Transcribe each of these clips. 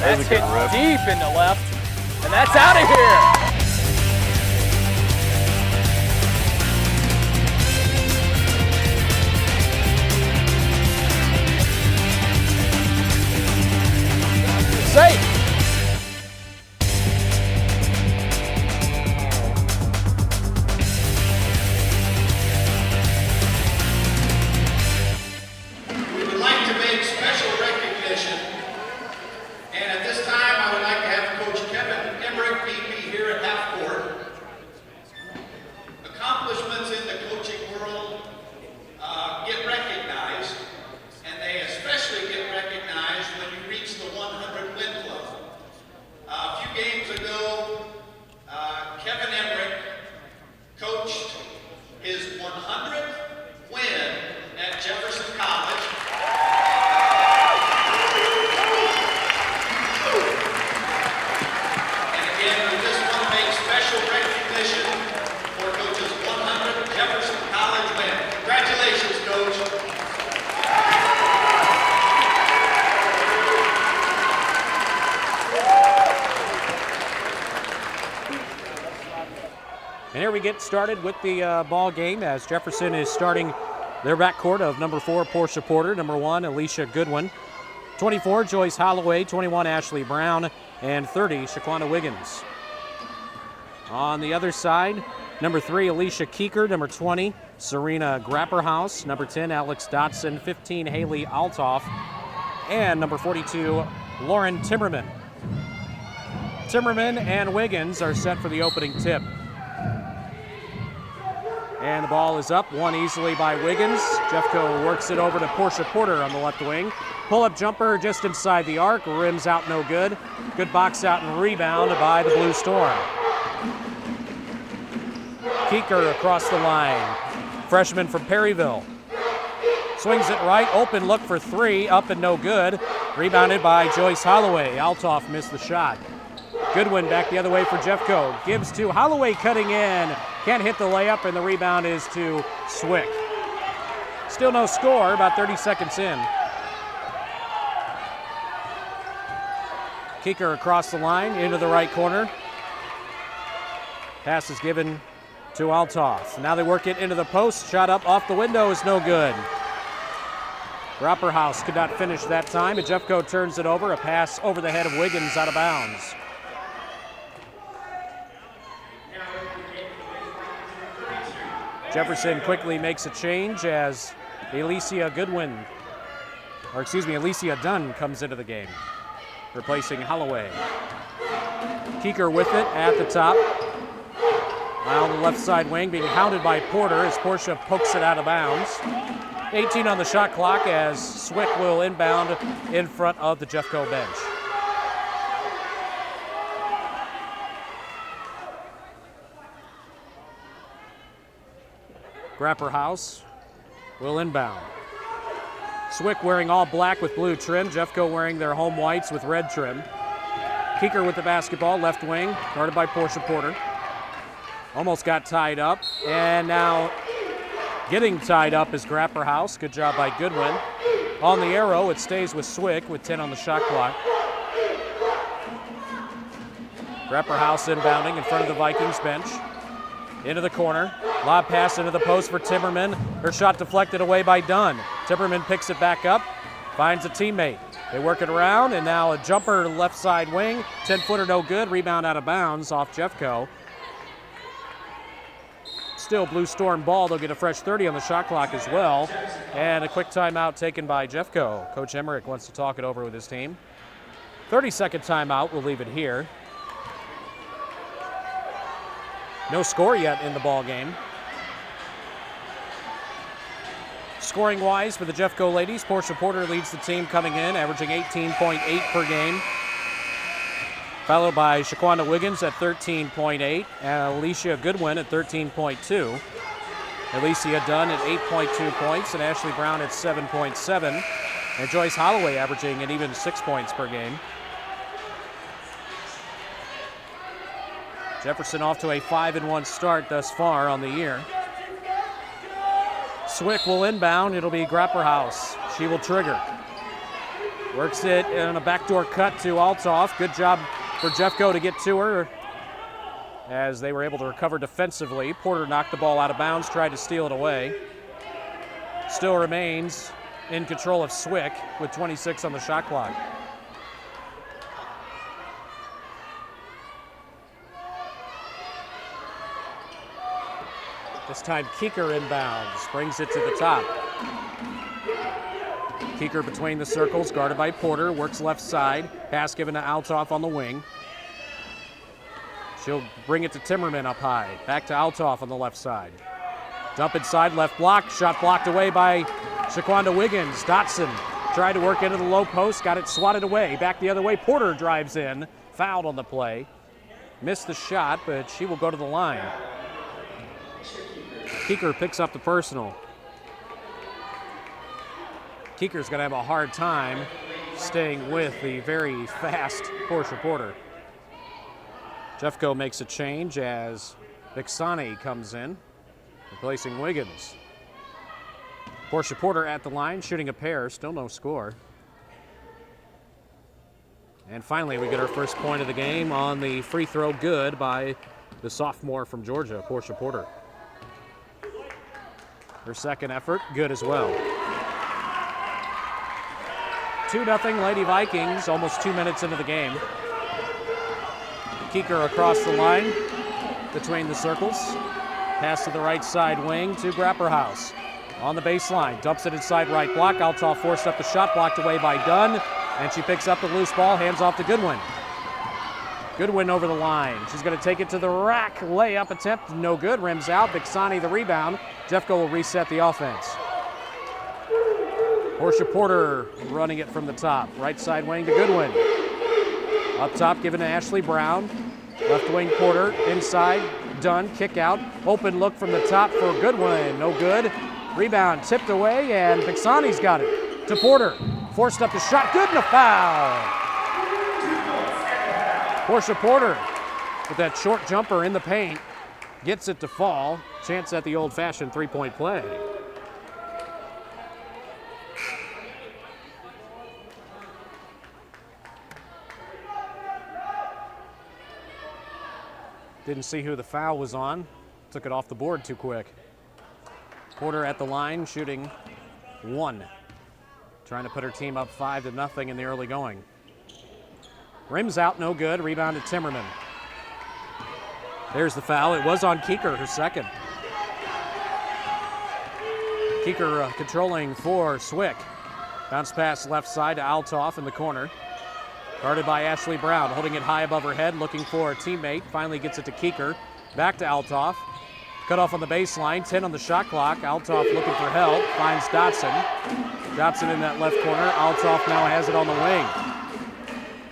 That's hit deep into left, and that's out of here. Safe. We would like to make special recognition, and at this time I would like to have Coach Kevin Emmerich, VP here at half court. Accomplishments in the coaching world get recognized, and they especially get recognized when you reach the 100 win club. A few games ago, Kevin Emmerich coached his 100th win at Jefferson College. And again, we just want to make special recognition for Coach's 100th Jefferson College win. Congratulations, Coach. And here we get started with the ball game as Jefferson is starting their backcourt of number 4, Portia Porter, number 1, Alicia Goodwin, 24, Joyce Holloway, 21, Ashley Brown, and 30, Shaquana Wiggins. On the other side, number 3, Alicia Keeker, number 20, Serena Grapperhaus, number 10, Alex Dotson, 15, Haley Altoff, and number 42, Lauren Timmerman. Timmerman and Wiggins are set for the opening tip. And the ball is up, won easily by Wiggins. Jeffco works it over to Portia Porter on the left wing. Pull-up jumper just inside the arc, rims out no good. Good box out and rebound by the Blue Storm. Keeker across the line, freshman from Perryville. Swings it right, open look for 3, up and no good. Rebounded by Joyce Holloway. Altoff missed the shot. Goodwin back the other way for Jeffco. Gives to Holloway cutting in. Can't hit the layup, and the rebound is to Swick. Still no score, about 30 seconds in. Keeker across the line, into the right corner. Pass is given to Altoff. Now they work it into the post. Shot up off the window is no good. Grapperhaus could not finish that time, and Jeffco turns it over. A pass over the head of Wiggins out of bounds. Jefferson quickly makes a change as Alicia Dunn comes into the game, replacing Holloway. Keeker with it at the top. On the left side wing, being hounded by Porter as Portia pokes it out of bounds. 18 on the shot clock as Swick will inbound in front of the Jeffco bench. Grapperhaus will inbound. Swick wearing all black with blue trim. Jeffco wearing their home whites with red trim. Keeker with the basketball, left wing, guarded by Portia Porter. Almost got tied up, and now getting tied up is Grapperhaus. Good job by Goodwin. On the arrow, it stays with Swick with 10 on the shot clock. Grapperhaus inbounding in front of the Vikings bench. Into the corner. Lob pass into the post for Timmerman. Her shot deflected away by Dunn. Timmerman picks it back up, finds a teammate. They work it around, and now a jumper left side wing. 10-footer no good. Rebound out of bounds off Jeffco. Still Blue Storm ball. They'll get a fresh 30 on the shot clock as well. And a quick timeout taken by Jeffco. Coach Emmerich wants to talk it over with his team. 30-second timeout. We'll leave it here. No score yet in the ball game. Scoring-wise for the Jeffco ladies, Portia Porter leads the team coming in, averaging 18.8 per game. Followed by Shaquana Wiggins at 13.8, and Alicia Goodwin at 13.2. Alicia Dunn at 8.2 points, and Ashley Brown at 7.7. And Joyce Holloway averaging an even 6 points per game. Jefferson off to a 5-1 start thus far on the year. Swick will inbound. It'll be Grapperhaus. She will trigger. Works it in a backdoor cut to Althoff. Good job for Jeffco to get to her as they were able to recover defensively. Porter knocked the ball out of bounds, tried to steal it away. Still remains in control of Swick with 26 on the shot clock. This time Keeker inbounds, brings it to the top. Keeker between the circles, guarded by Porter, works left side. Pass given to Althoff on the wing. She'll bring it to Timmerman up high. Back to Althoff on the left side. Dump inside, left block. Shot blocked away by Shaquanda Wiggins. Dotson tried to work into the low post, got it swatted away. Back the other way, Porter drives in. Fouled on the play. Missed the shot, but she will go to the line. Keeker picks up the personal. Keeker's going to have a hard time staying with the very fast Portia Porter. Jeffco makes a change as Vixani comes in, replacing Wiggins. Portia Porter at the line, shooting a pair, still no score. And finally, we get our first point of the game on the free throw, good by the sophomore from Georgia, Portia Porter. Her second effort, good as well. 2-0 Lady Vikings, almost 2 minutes into the game. Keeker across the line, between the circles. Pass to the right side wing to Grapperhaus. On the baseline, dumps it inside right block. Althoff forced up the shot, blocked away by Dunn. And she picks up the loose ball, hands off to Goodwin. Goodwin over the line. She's going to take it to the rack. Layup attempt, no good. Rims out. Vixani the rebound. Jeffco will reset the offense. Portia Porter running it from the top. Right side wing to Goodwin. Up top, given to Ashley Brown. Left wing Porter. Inside, Dunn. Kick out. Open look from the top for Goodwin. No good. Rebound tipped away, and Vixani's got it. To Porter. Forced up the shot. Good, and a foul. Portia Porter with that short jumper in the paint. Gets it to fall. Chance at the old-fashioned three-point play. Didn't see who the foul was on. Took it off the board too quick. Porter at the line, shooting 1. Trying to put her team up 5-0 in the early going. Rims out, no good. Rebound to Timmerman. There's the foul. It was on Keeker, her second. Keeker controlling for Swick. Bounce pass left side to Althoff in the corner. Guarded by Ashley Brown, holding it high above her head, looking for a teammate. Finally gets it to Keeker. Back to Althoff. Cut off on the baseline, 10 on the shot clock. Althoff looking for help, finds Dotson. Dotson in that left corner. Althoff now has it on the wing.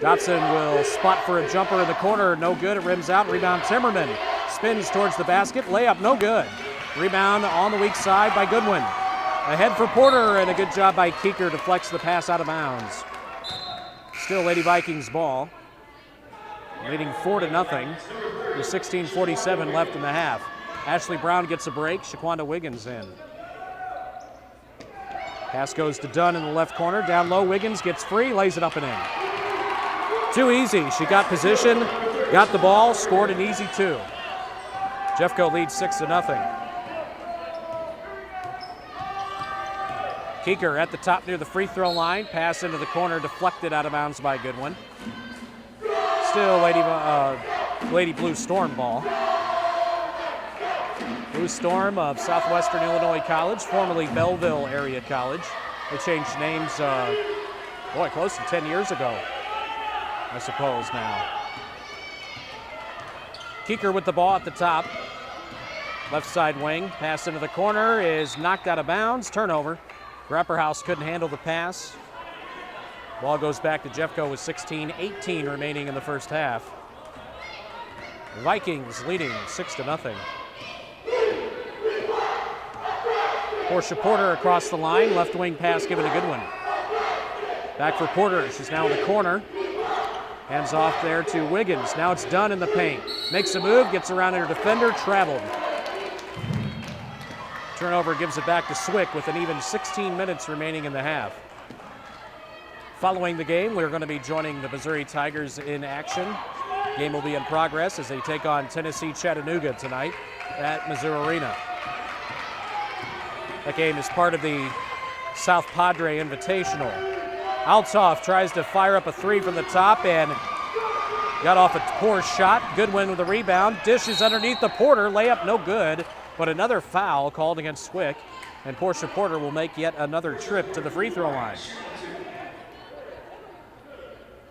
Dotson will spot for a jumper in the corner, no good. It rims out, rebound Timmerman. Spins towards the basket, layup no good. Rebound on the weak side by Goodwin. Ahead for Porter, and a good job by Keeker to flex the pass out of bounds. Still Lady Vikings ball. Leading 4-0 with 16:47 left in the half. Ashley Brown gets a break, Shaquanda Wiggins in. Pass goes to Dunn in the left corner. Down low, Wiggins gets free, lays it up and in. Too easy. She got position, got the ball, scored an easy 2. Jeffco leads 6-0. Keeker at the top near the free throw line. Pass into the corner, deflected out of bounds by Goodwin. Still Lady Blue Storm ball. Blue Storm of Southwestern Illinois College, formerly Belleville Area College. They changed names, close to 10 years ago, I suppose now. Keeker with the ball at the top. Left side wing, pass into the corner is knocked out of bounds, turnover. Grapperhaus couldn't handle the pass. Ball goes back to Jeffco with 16:18 remaining in the first half. Vikings leading 6-0. Portia Porter across the line, left wing pass given to Goodwin. Back for Porter, she's now in the corner. Hands off there to Wiggins. Now it's Dunn in the paint. Makes a move, gets around her defender, traveled. Turnover gives it back to Swick with an even 16 minutes remaining in the half. Following the game, we're going to be joining the Missouri Tigers in action. Game will be in progress as they take on Tennessee Chattanooga tonight at Missouri Arena. That game is part of the South Padre Invitational. Althoff tries to fire up a three from the top and got off a poor shot. Goodwin with a rebound. Dishes underneath the Porter. Layup no good, but another foul called against Swick. And Portia Porter will make yet another trip to the free throw line.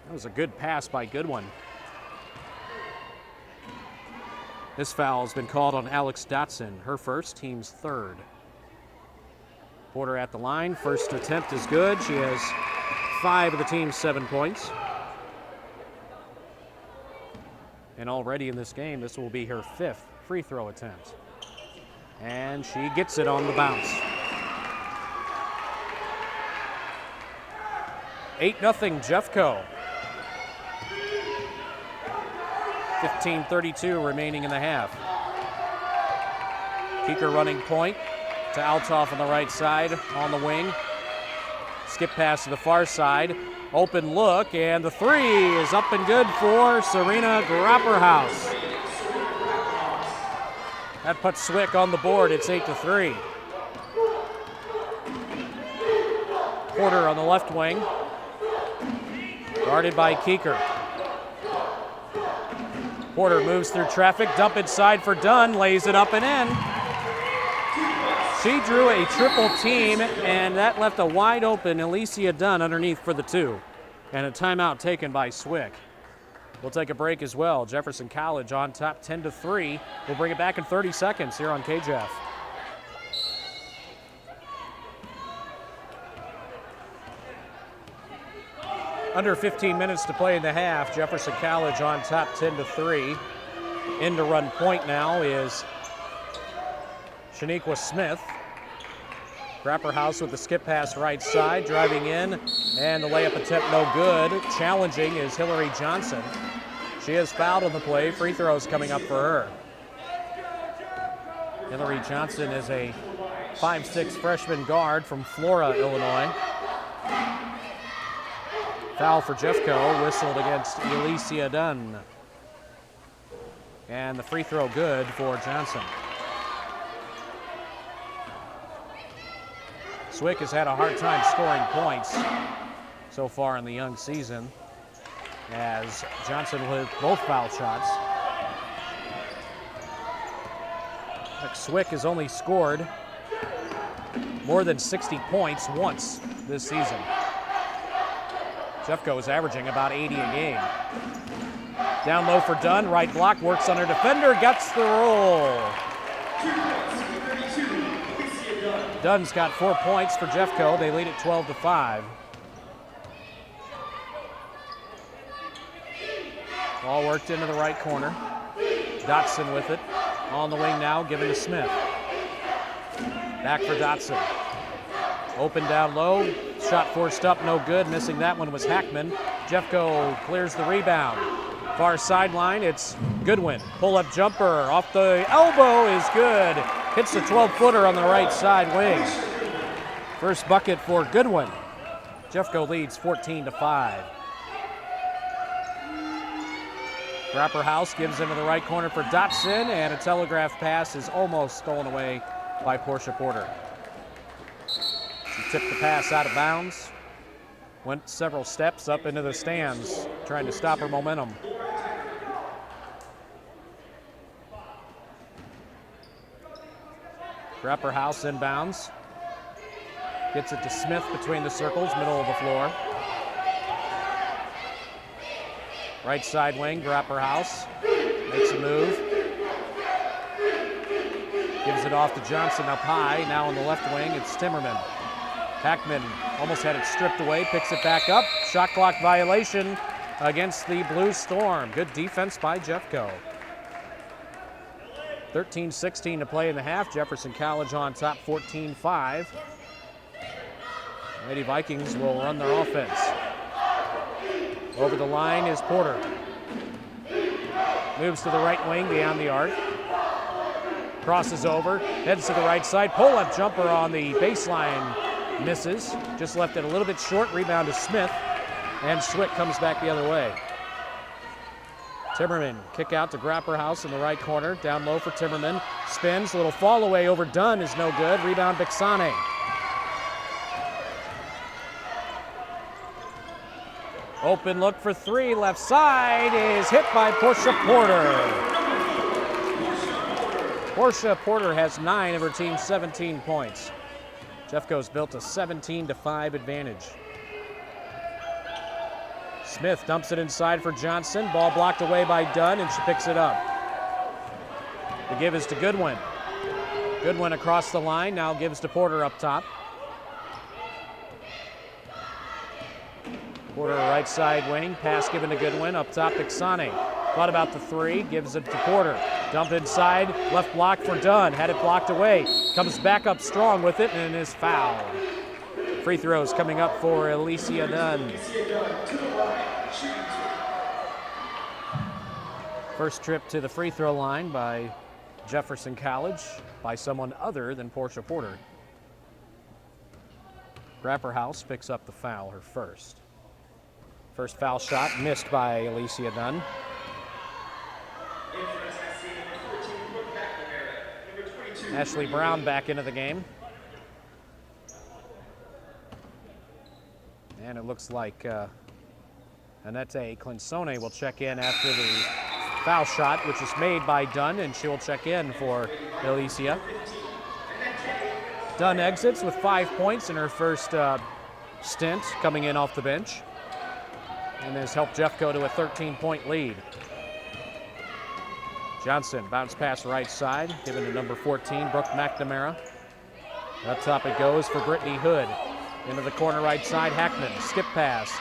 That was a good pass by Goodwin. This foul has been called on Alex Dotson, her first, team's third. Porter at the line. First attempt is good. She has 5 of the team's 7 points. And already in this game, this will be her 5th free throw attempt. And she gets it on the bounce. 8-0 Jeffco. 15:32 remaining in the half. Keeker running point to Althoff on the right side on the wing. Skip pass to the far side. Open look, and the three is up and good for Serena Grapperhaus. That puts Swick on the board. It's 8-3. Porter on the left wing. Guarded by Keeker. Porter moves through traffic, dump inside for Dunn, lays it up and in. She drew a triple team, and that left a wide open Alicia Dunn underneath for the 2. And a timeout taken by Swick. We'll take a break as well. Jefferson College on top 10-3. We'll bring it back in 30 seconds here on KJF. Under 15 minutes to play in the half. Jefferson College on top 10-3. In to run point now is Shaniqua Smith. Grapperhaus with the skip pass right side, driving in, and the layup attempt no good. Challenging is Hillary Johnson. She is fouled on the play. Free throws coming up for her. Hillary Johnson is a 5'6" freshman guard from Flora, Illinois. Foul for Jeffco, whistled against Alicia Dunn. And the free throw good for Johnson. Swick has had a hard time scoring points so far in the young season, as Johnson with both foul shots. Swick has only scored more than 60 points once this season. Jeffco is averaging about 80 a game. Down low for Dunn, right block, works on her defender, gets the roll. Dunn's got 4 points for Jeffco. They lead at 12-5. Ball worked into the right corner. Dotson with it. On the wing now, given to Smith. Back for Dotson. Open down low. Shot forced up, no good. Missing that one was Hackman. Jeffco clears the rebound. Far sideline, it's Goodwin. Pull-up jumper off the elbow is good. Hits the 12-footer on the right side wing. First bucket for Goodwin. Jeffco leads 14-5. Grapperhaus gives into the right corner for Dotson, and a telegraph pass is almost stolen away by Portia Porter. She tipped the pass out of bounds, went several steps up into the stands, trying to stop her momentum. Grapperhaus inbounds. Gets it to Smith between the circles, middle of the floor. Right side wing, Grapperhaus makes a move. Gives it off to Johnson up high. Now on the left wing, it's Timmerman. Hackman almost had it stripped away, picks it back up. Shot clock violation against the Blue Storm. Good defense by Jeffco. 13-16 to play in the half. Jefferson College on top 14-5. Lady Vikings will run their offense. Over the line is Porter. Moves to the right wing beyond the arc. Crosses over, heads to the right side. Pull-up jumper on the baseline. Misses. Just left it a little bit short. Rebound to Smith. And Swick comes back the other way. Timmerman, kick out to Grapperhaus in the right corner. Down low for Timmerman. Spins, a little fall away over Dunn is no good. Rebound Bixane. Open look for three, left side is hit by Portia Porter. Portia Porter has 9 of her team's 17 points. Jeffco's built a 17-5 advantage. Smith dumps it inside for Johnson. Ball blocked away by Dunn, and she picks it up. The give is to Goodwin. Goodwin across the line, now gives to Porter up top. Porter right side wing, pass given to Goodwin, up top Bixane. Thought about the three, gives it to Porter. Dump inside, left block for Dunn, had it blocked away. Comes back up strong with it and is fouled. Free throws coming up for Alicia Dunn. First trip to the free throw line by Jefferson College by someone other than Portia Porter. Grapperhaus picks up the foul, her first. First foul shot missed by Alicia Dunn. Ashley Brown back into the game. And it looks like Annette Clinsone will check in after the foul shot, which is made by Dunn, and she will check in for Alicia. Dunn exits with 5 points in her first stint coming in off the bench, and has helped Jeffco to a 13-point lead. Johnson, bounce pass right side, given to number 14, Brooke McNamara. Up top it goes for Brittany Hood. Into the corner right side, Hackman, skip pass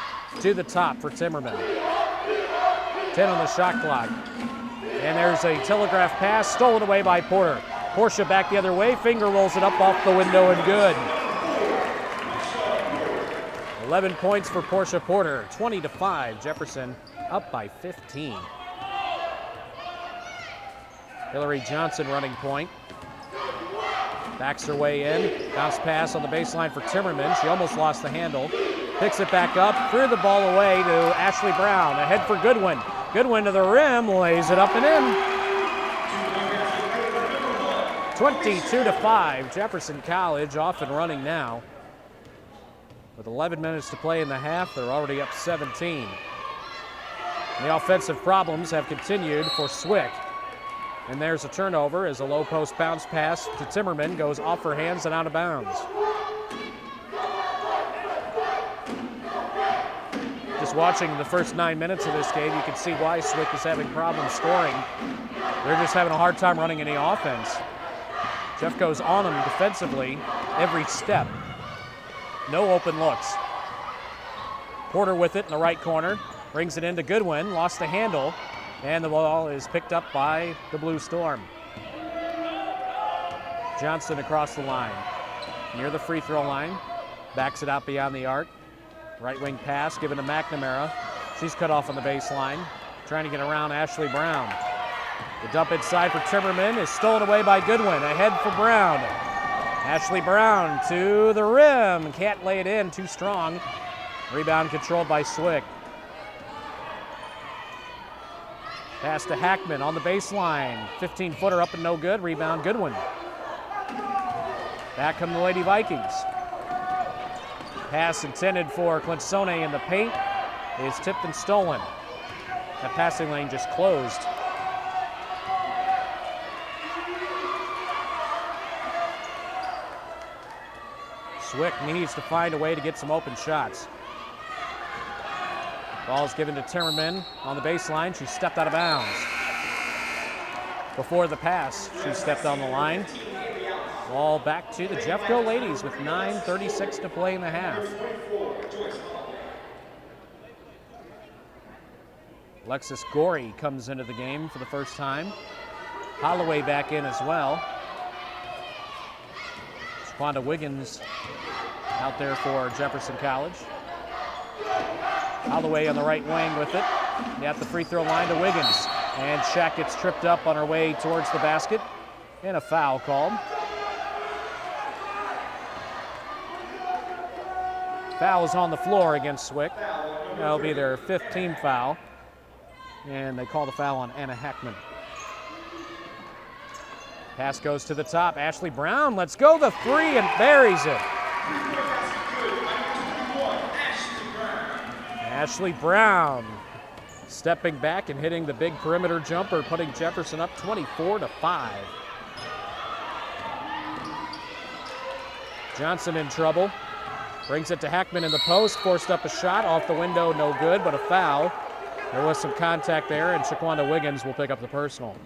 to the top for Timmerman. 10 on the shot clock. And there's a telegraph pass, stolen away by Porter. Portia back the other way, finger rolls it up off the window and good. 11 points for Portia Porter, 20-5. Jefferson up by 15. Hillary Johnson running point. Backs her way in. Bounce pass on the baseline for Timmerman. She almost lost the handle. Picks it back up, threw the ball away to Ashley Brown. Ahead for Goodwin. Goodwin to the rim, lays it up and in. 22-5. Jefferson College off and running now. With 11 minutes to play in the half, they're already up 17. And the offensive problems have continued for Swick. And there's a turnover as a low post bounce pass to Timmerman goes off her hands and out of bounds. Just watching the first 9 minutes of this game, you can see why Swick is having problems scoring. They're just having a hard time running any offense. Jeffco's on them defensively every step. No open looks. Porter with it in the right corner. Brings it into Goodwin. Lost the handle. And the ball is picked up by the Blue Storm. Johnson across the line. Near the free throw line. Backs it out beyond the arc. Right wing pass given to McNamara. She's cut off on the baseline. Trying to get around Ashley Brown. The dump inside for Timmerman is stolen away by Goodwin. Ahead for Brown. Ashley Brown to the rim. Can't lay it in, too strong. Rebound controlled by Swick. Pass to Hackman on the baseline. 15-footer up and no good. Rebound Goodwin. Back come the Lady Vikings. Pass intended for Clinsone in the paint is tipped and stolen. That passing lane just closed. Swick needs to find a way to get some open shots. Ball's given to Timmerman on the baseline. She stepped out of bounds. Before the pass, she stepped on the line. Ball back to the Jeffco ladies with 9:36 to play in the half. Alexis Gorey comes into the game for the first time. Holloway back in as well. Shaquanda Wiggins out there for Jefferson College. Holloway on the right wing with it. At the free throw line to Wiggins. And Shaq gets tripped up on her way towards the basket. And a foul called. Foul is on the floor against Swick. That'll be their 5th team foul. And they call the foul on Anna Heckman. Pass goes to the top. Ashley Brown, let's go, the 3, and buries it. Ashley Brown stepping back and hitting the big perimeter jumper, putting Jefferson up 24-5. Johnson in trouble. Brings it to Heckman in the post, forced up a shot, off the window, no good, but a foul. There was some contact there, and Shaquanda Wiggins will pick up the personal.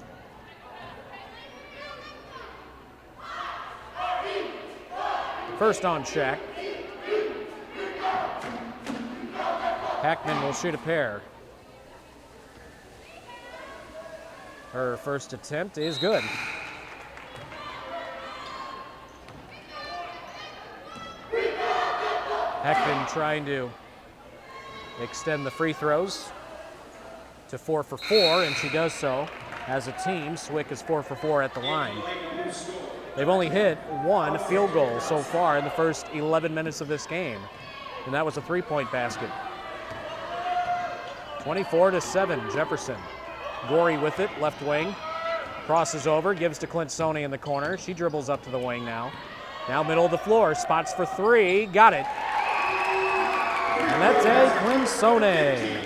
First on Shaq. Heckman will shoot a pair. Her first attempt is good. Heckman trying to extend the free throws to 4 for 4, and she does so. As a team, Swick is 4 for 4 at the line. They've only hit 1 field goal so far in the first 11 minutes of this game, and that was a 3-point basket. 24-7, Jefferson. Gorey with it, left wing. Crosses over, gives to Clint Soney in the corner. She dribbles up to the wing now. Now middle of the floor, spots for 3, got it. Annette Clint Soney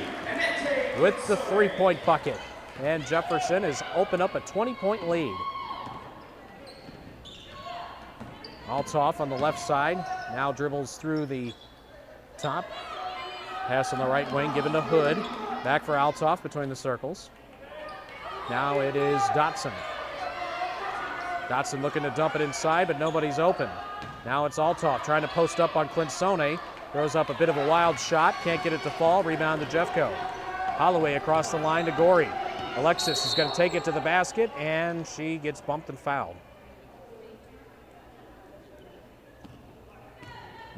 with the 3-point bucket. And Jefferson has opened up a 20-point lead. Altoff on the left side, now dribbles through the top. Pass on the right wing, given to Hood. Back for Altoff between the circles. Now it is Dotson. Dotson looking to dump it inside, but nobody's open. Now it's Altoff trying to post up on Clint Soney. Throws up a bit of a wild shot, can't get it to fall. Rebound to Jeffco. Holloway across the line to Gorey. Alexis is going to take it to the basket, and she gets bumped and fouled.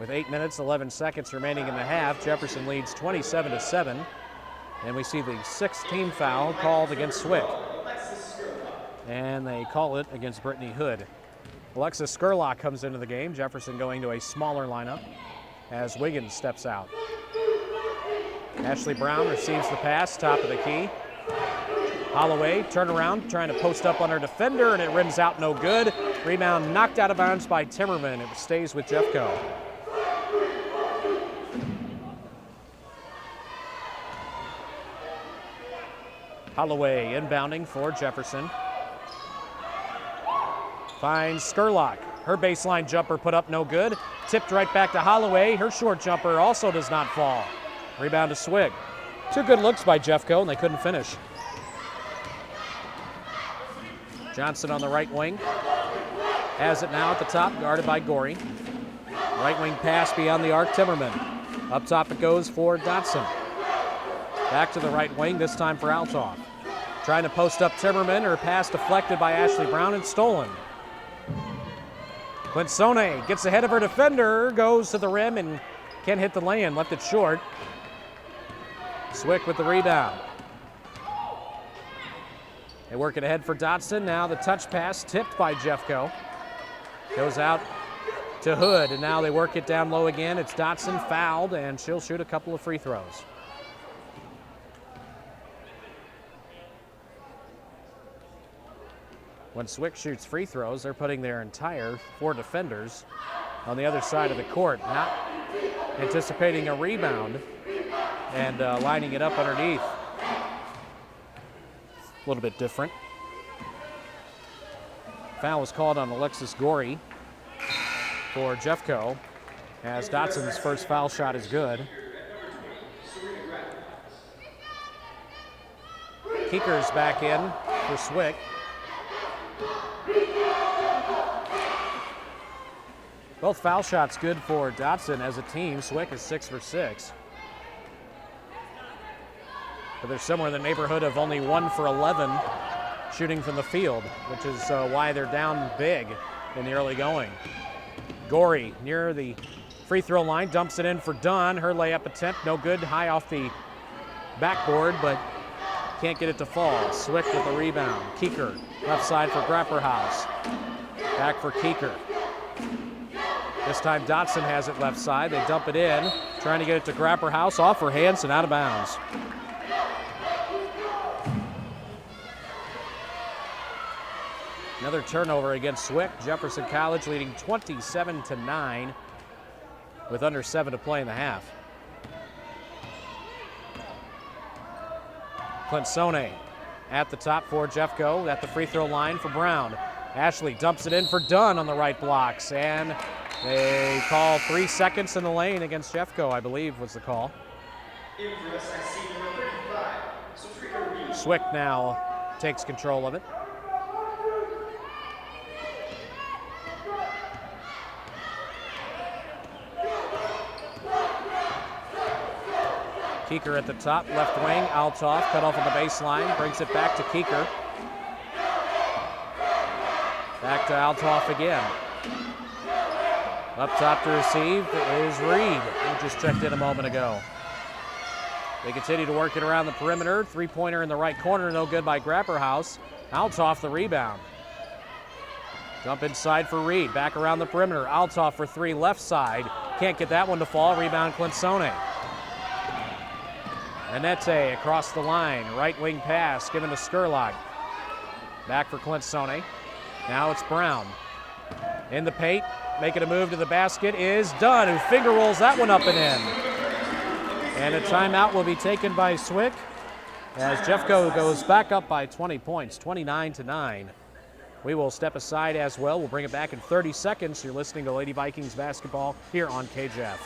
With 8 minutes, 11 seconds remaining in the half, Jefferson leads 27-7. And we see the 6th team foul called against Swick. And they call it against Brittany Hood. Alexis Skurlock comes into the game. Jefferson going to a smaller lineup as Wiggins steps out. Ashley Brown receives the pass, top of the key. Holloway, turnaround, trying to post up on her defender, and it rims out no good. Rebound knocked out of bounds by Timmerman. It stays with Jeffco. Holloway inbounding for Jefferson. Finds Skurlock. Her baseline jumper put up no good. Tipped right back to Holloway. Her short jumper also does not fall. Rebound to Swig. 2 good looks by Jeffco, and they couldn't finish. Johnson on the right wing. Has it now at the top, guarded by Gorey. Right wing pass beyond the arc, Timmerman. Up top it goes for Dotson. Back to the right wing, this time for Altoff. Trying to post up Timmerman, her pass deflected by Ashley Brown and stolen. Clint Soney gets ahead of her defender, goes to the rim and can't hit the lay-in, left it short. Swick with the rebound. They work it ahead for Dotson. Now the touch pass tipped by Jeffco. Goes out to Hood, and now they work it down low again. It's Dotson fouled, and she'll shoot a couple of free throws. When Swick shoots free throws, they're putting their entire 4 defenders on the other side of the court, not anticipating a rebound and lining it up underneath. A little bit different. Foul was called on Alexis Gorey for Jeffco, as Dotson's first foul shot is good. Keeker's back in for Swick. Both foul shots good for Dotson as a team. Swick is 6 for 6. But they're somewhere in the neighborhood of only 1 for 11 shooting from the field, which is why they're down big in the early going. Gorey near the free throw line, dumps it in for Dunn. Her layup attempt, no good, high off the backboard, but can't get it to fall. Swick with the rebound. Keeker, left side for Grapperhaus. Back for Keeker. This time Dotson has it left side. They dump it in, trying to get it to Grapper House, off her hands and out of bounds. Another turnover against Swick. Jefferson College leading 27-9 with under 7 to play in the half. Clinsone at the top for Jeffco, at the free throw line for Brown. Ashley dumps it in for Dunn on the right blocks, and they call 3 seconds in the lane against Jeffco, I believe was the call. Swick now takes control of it. Keeker at the top, left wing, Althoff cut off on the baseline, brings it back to Keeker. Back to Althoff again. Up top to receive is Reed, who just checked in a moment ago. They continue to work it around the perimeter. Three-pointer in the right corner, no good by Grapperhaus. Althoff the rebound. Dump inside for Reed, back around the perimeter. Althoff for three, left side. Can't get that one to fall, rebound Clinsone. Annette across the line, right wing pass given to Skurlock. Back for Clinsone. Now it's Brown. In the paint, making a move to the basket is Dunn, who finger rolls that one up and in. And a timeout will be taken by Swick as Jeffco goes back up by 20 points, 29-9. We will step aside as well. We'll bring it back in 30 seconds. You're listening to Lady Vikings basketball here on KJF.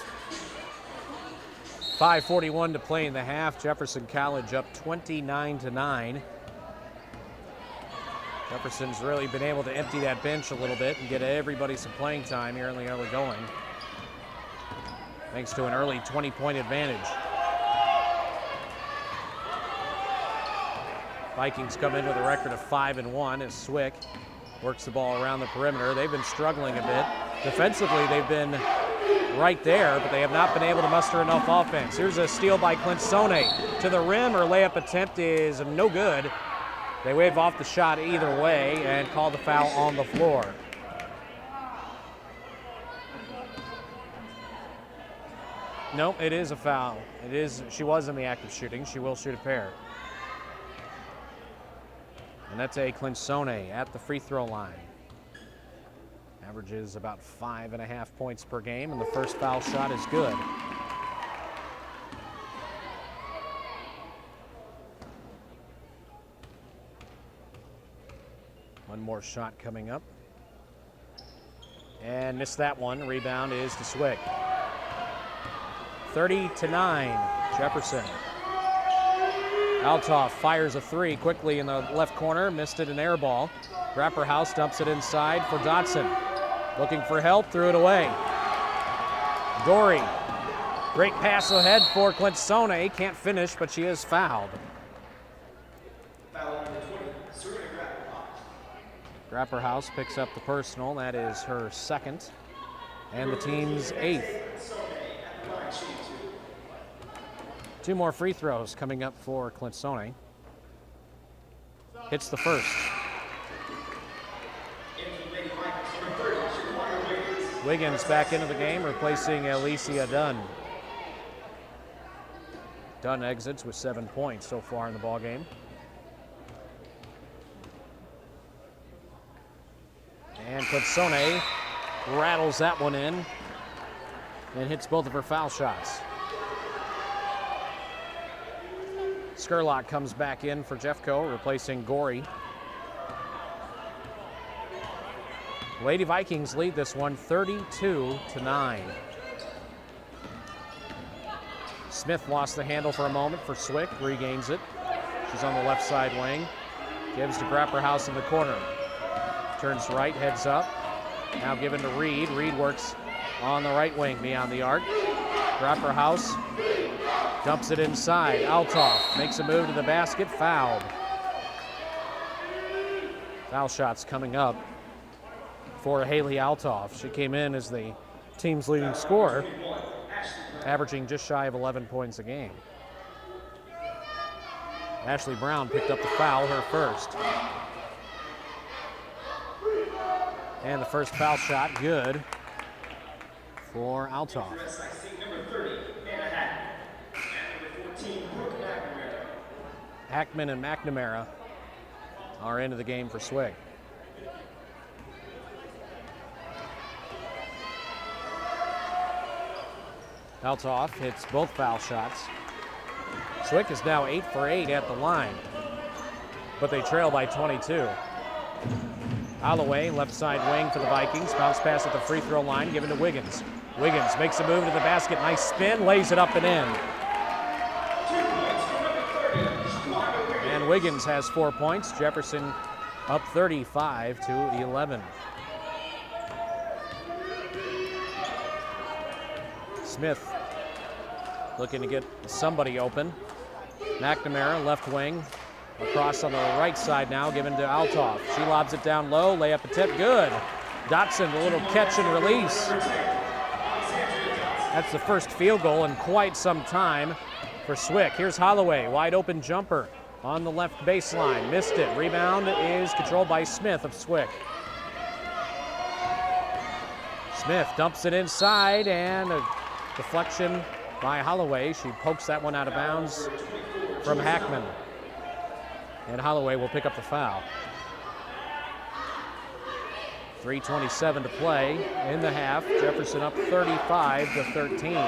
5:41 to play in the half. Jefferson College up 29-9. Jefferson's really been able to empty that bench a little bit and get everybody some playing time here in the early going, thanks to an early 20-point advantage. Vikings come in with a record of 5-1 as Swick works the ball around the perimeter. They've been struggling a bit. Defensively, they've been right there, but they have not been able to muster enough offense. Here's a steal by Clinsone to the rim. Her layup attempt is no good. They wave off the shot either way and call the foul on the floor. No, it is a foul. It is. She was in the act of shooting. She will shoot a pair. And that's a Clinsone at the free throw line. Averages about 5.5 points per game, and the first foul shot is good. One more shot coming up. And missed that one. Rebound is to Swick. 30-9, Jefferson. Althoff fires a three quickly in the left corner, missed it, an air ball. Grapperhaus dumps it inside for Dotson. Looking for help, threw it away. Dory, great pass ahead for Clinsone. Can't finish, but she is fouled. Grapperhaus picks up the personal. That is her second and the team's 8th. Two more free throws coming up for Clinsone. Hits the first. Wiggins back into the game, replacing Alicia Dunn. Dunn exits with 7 points so far in the ballgame. And Clinsone rattles that one in and hits both of her foul shots. Skurlock comes back in for Jeffco, replacing Gorey. Lady Vikings lead this one 32-9. Smith lost the handle for a moment for Swick, regains it. She's on the left side wing. Gives to Grapperhaus in the corner. Turns right, heads up. Now given to Reed. Reed works on the right wing beyond the arc. Grapperhaus dumps it inside. Althoff makes a move to the basket, fouled. Foul shots coming up for Haley Althoff. She came in as the team's leading scorer, averaging just shy of 11 points a game. Ashley Brown picked up the foul, her first. And the first foul shot, good. for Altoff. Hackman and McNamara are into the game for Swig. Altoff hits both foul shots. Swig is now 8 for 8 at the line, but they trail by 22. Holloway, left side wing for the Vikings. Bounce pass at the free throw line, given to Wiggins. Wiggins makes a move to the basket. Nice spin, lays it up and in. And Wiggins has 4 points. Jefferson up 35 to 11. Smith looking to get somebody open. McNamara, left wing. Across on the right side now, given to Altoff. She lobs it down low, layup attempt, good. Dotson, a little catch and release. That's the first field goal in quite some time for Swick. Here's Holloway, wide open jumper on the left baseline. Missed it. Rebound is controlled by Smith of Swick. Smith dumps it inside and a deflection by Holloway. She pokes that one out of bounds from Hackman. And Holloway will pick up the foul. 3:27 to play in the half. Jefferson up 35 to 13.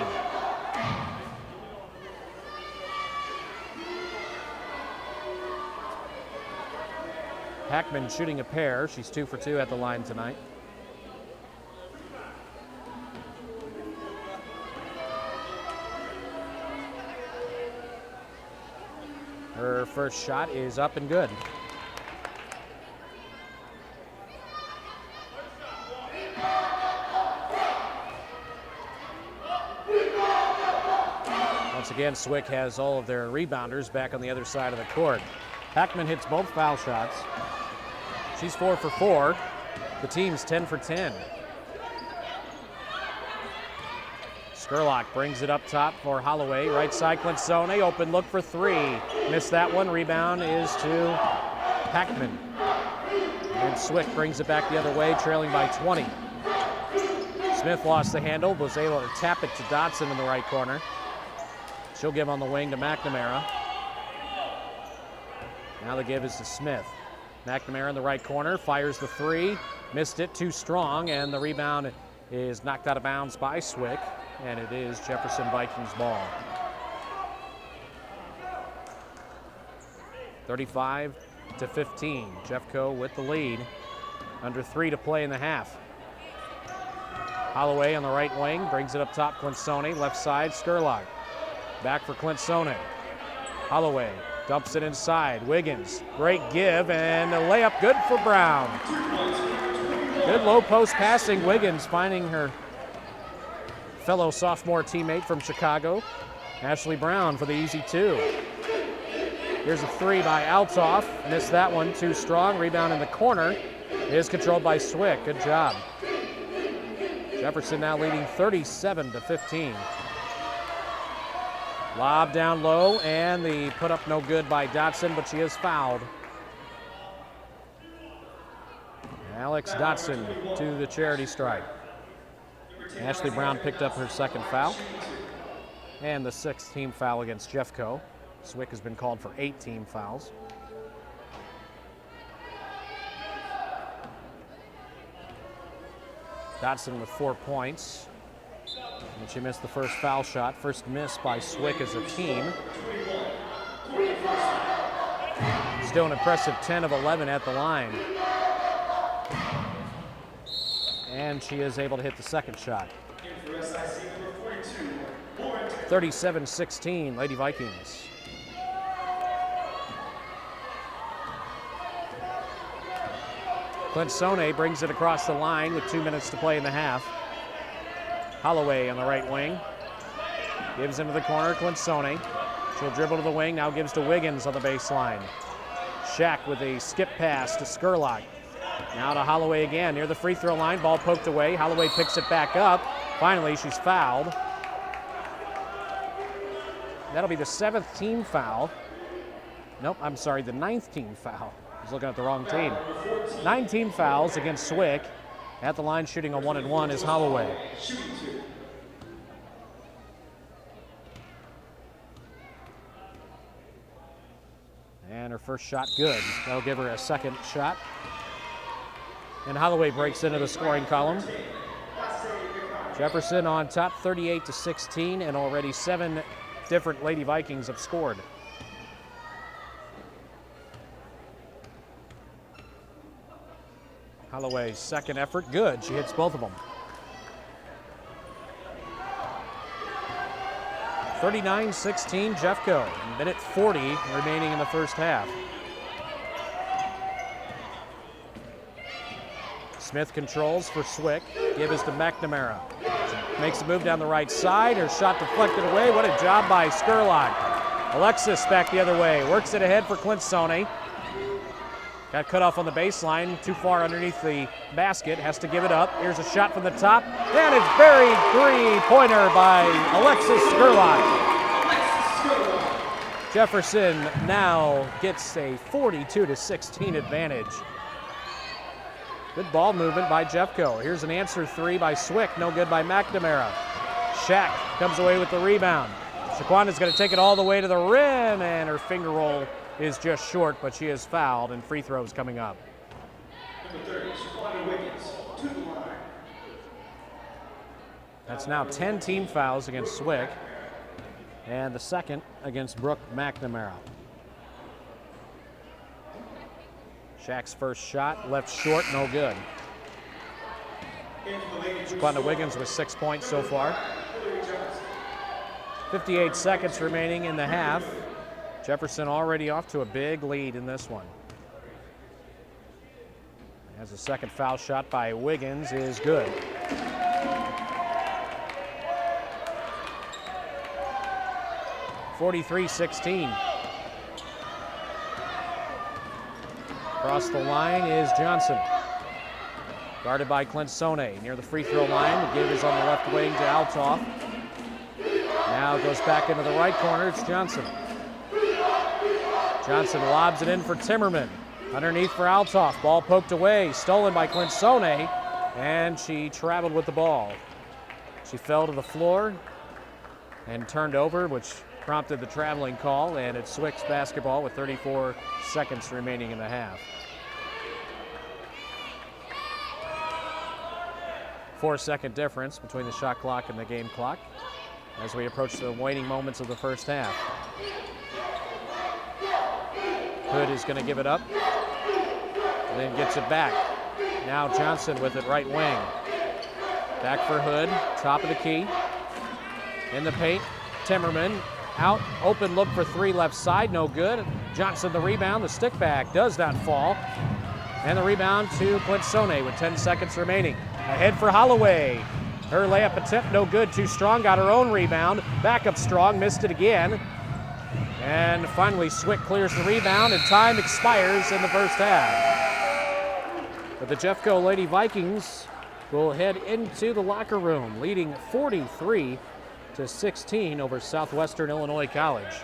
Hackman shooting a pair. She's 2 for 2 at the line tonight. Her first shot is up and good. Once again, Swick has all of their rebounders back on the other side of the court. Hackman hits both foul shots. She's 4 for 4. The team's 10 for 10. Skurlock brings it up top for Holloway. Right side, Clinsone, open look for 3. Missed that one. Rebound is to Hackman. And Swick brings it back the other way, trailing by 20. Smith lost the handle, was able to tap it to Dotson in the right corner. She'll give on the wing to McNamara. Now the give is to Smith. McNamara in the right corner, fires the 3. Missed it, too strong, and the rebound is knocked out of bounds by Swick. And it is Jefferson Vikings ball. 35 to 15. Jeffco with the lead. Under 3 to play in the half. Holloway on the right wing, brings it up top, Clinsone, left side, Skurlock. Back for Clinsone. Holloway dumps it inside. Wiggins, great give, and a layup good for Brown. Good low post passing. Wiggins finding her fellow sophomore teammate from Chicago, Ashley Brown, for the easy 2. Here's a 3 by Altoff. Missed that one, too strong. Rebound in the corner is controlled by Swick. Good job. Jefferson now leading 37 to 15. Lob down low, and the put up no good by Dotson, but she is fouled. Alex Dotson to the charity stripe. Ashley Brown picked up her second foul, and the 6th team foul against Jeffco. Swick has been called for 8 team fouls. Dotson with 4 points, and she missed the first foul shot. First miss by Swick as a team. Still an impressive 10 of 11 at the line. And she is able to hit the second shot. 37-16, Lady Vikings. Clinsone brings it across the line with 2 minutes to play in the half. Holloway on the right wing. Gives into the corner, Clinsone. She'll dribble to the wing, now gives to Wiggins on the baseline. Shack with a skip pass to Skurlock. Now to Holloway again, near the free throw line, ball poked away. Holloway picks it back up. Finally, she's fouled. That'll be the 7th team foul. Nope, I'm sorry, the 9th team foul. I was looking at the wrong team. 9 team fouls against Swick. At the line shooting a 1-and-1 is Holloway. her first shot good. That'll give her a second shot. And Holloway breaks into the scoring column. Jefferson on top 38-16, and already 7 different Lady Vikings have scored. Holloway's second effort, good. She hits both of them. 39-16 Jeffco, minute 40 remaining in the first half. Smith controls for Swick. Give is to McNamara. She makes a move down the right side. Her shot deflected away. What a job by Skurlock. Alexis back the other way. Works it ahead for Clint-Sone. Got cut off on the baseline. Too far underneath the basket. Has to give it up. Here's a shot from the top. And it's buried. Three-pointer by Alexis Skurlock. Jefferson now gets a 42-16 advantage. Good ball movement by Jeffco. Here's an answer three by Swick, no good by McNamara. Shack comes away with the rebound. Shaquanda's going to take it all the way to the rim, and her finger roll is just short, but she is fouled, and free throws coming up. Number 30, Shaquanda Wiggins, to the line. That's now 10 team fouls against Swick, and the second against Brooke McNamara. Shack's first shot, left short, no good. Shaquanda Wiggins with 6 points so far. 58 seconds remaining in the half. Jefferson already off to a big lead in this one. As a second foul shot by Wiggins is good. (43-16). Across the line is Johnson. Guarded by Clint-Sone. Near the free throw line, the give is on the left wing to Altoff. Now goes back into the right corner, it's Johnson. Johnson lobs it in for Timmerman. Underneath for Altoff, ball poked away, stolen by Clint-Sone, and she traveled with the ball. She fell to the floor and turned over, which prompted the traveling call, and it's Swick's basketball with 34 seconds remaining in the half. 4-second difference between the shot clock and the game clock as we approach the waning moments of the first half. Hood is going to give it up, and then gets it back. Now Johnson with it right wing. Back for Hood, top of the key. In the paint, Timmerman out, open look for three left side, no good. Johnson the rebound, the stick back does not fall. And the rebound to Clint-Sone with 10 seconds remaining. Ahead for Holloway. Her layup attempt no good, too strong, got her own rebound. Back up strong, missed it again. And finally Swick clears the rebound and time expires in the first half. But the Jeffco Lady Vikings will head into the locker room, leading 43-16 over Southwestern Illinois College.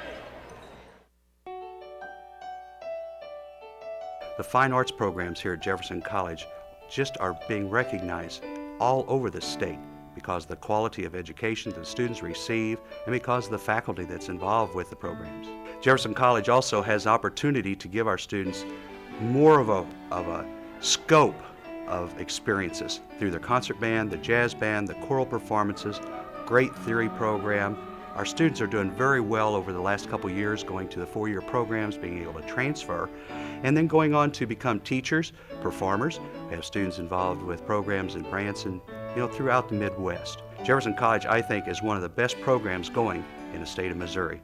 The fine arts programs here at Jefferson College just are being recognized all over the state because of the quality of education that the students receive and because of the faculty that's involved with the programs. Jefferson College also has opportunity to give our students more of a scope of experiences through the concert band, the jazz band, the choral performances, great theory program. Our students are doing very well over the last couple years, going to the four-year programs, being able to transfer, and then going on to become teachers, performers. We have students involved with programs in Branson, throughout the Midwest. Jefferson College, I think, is one of the best programs going in the state of Missouri.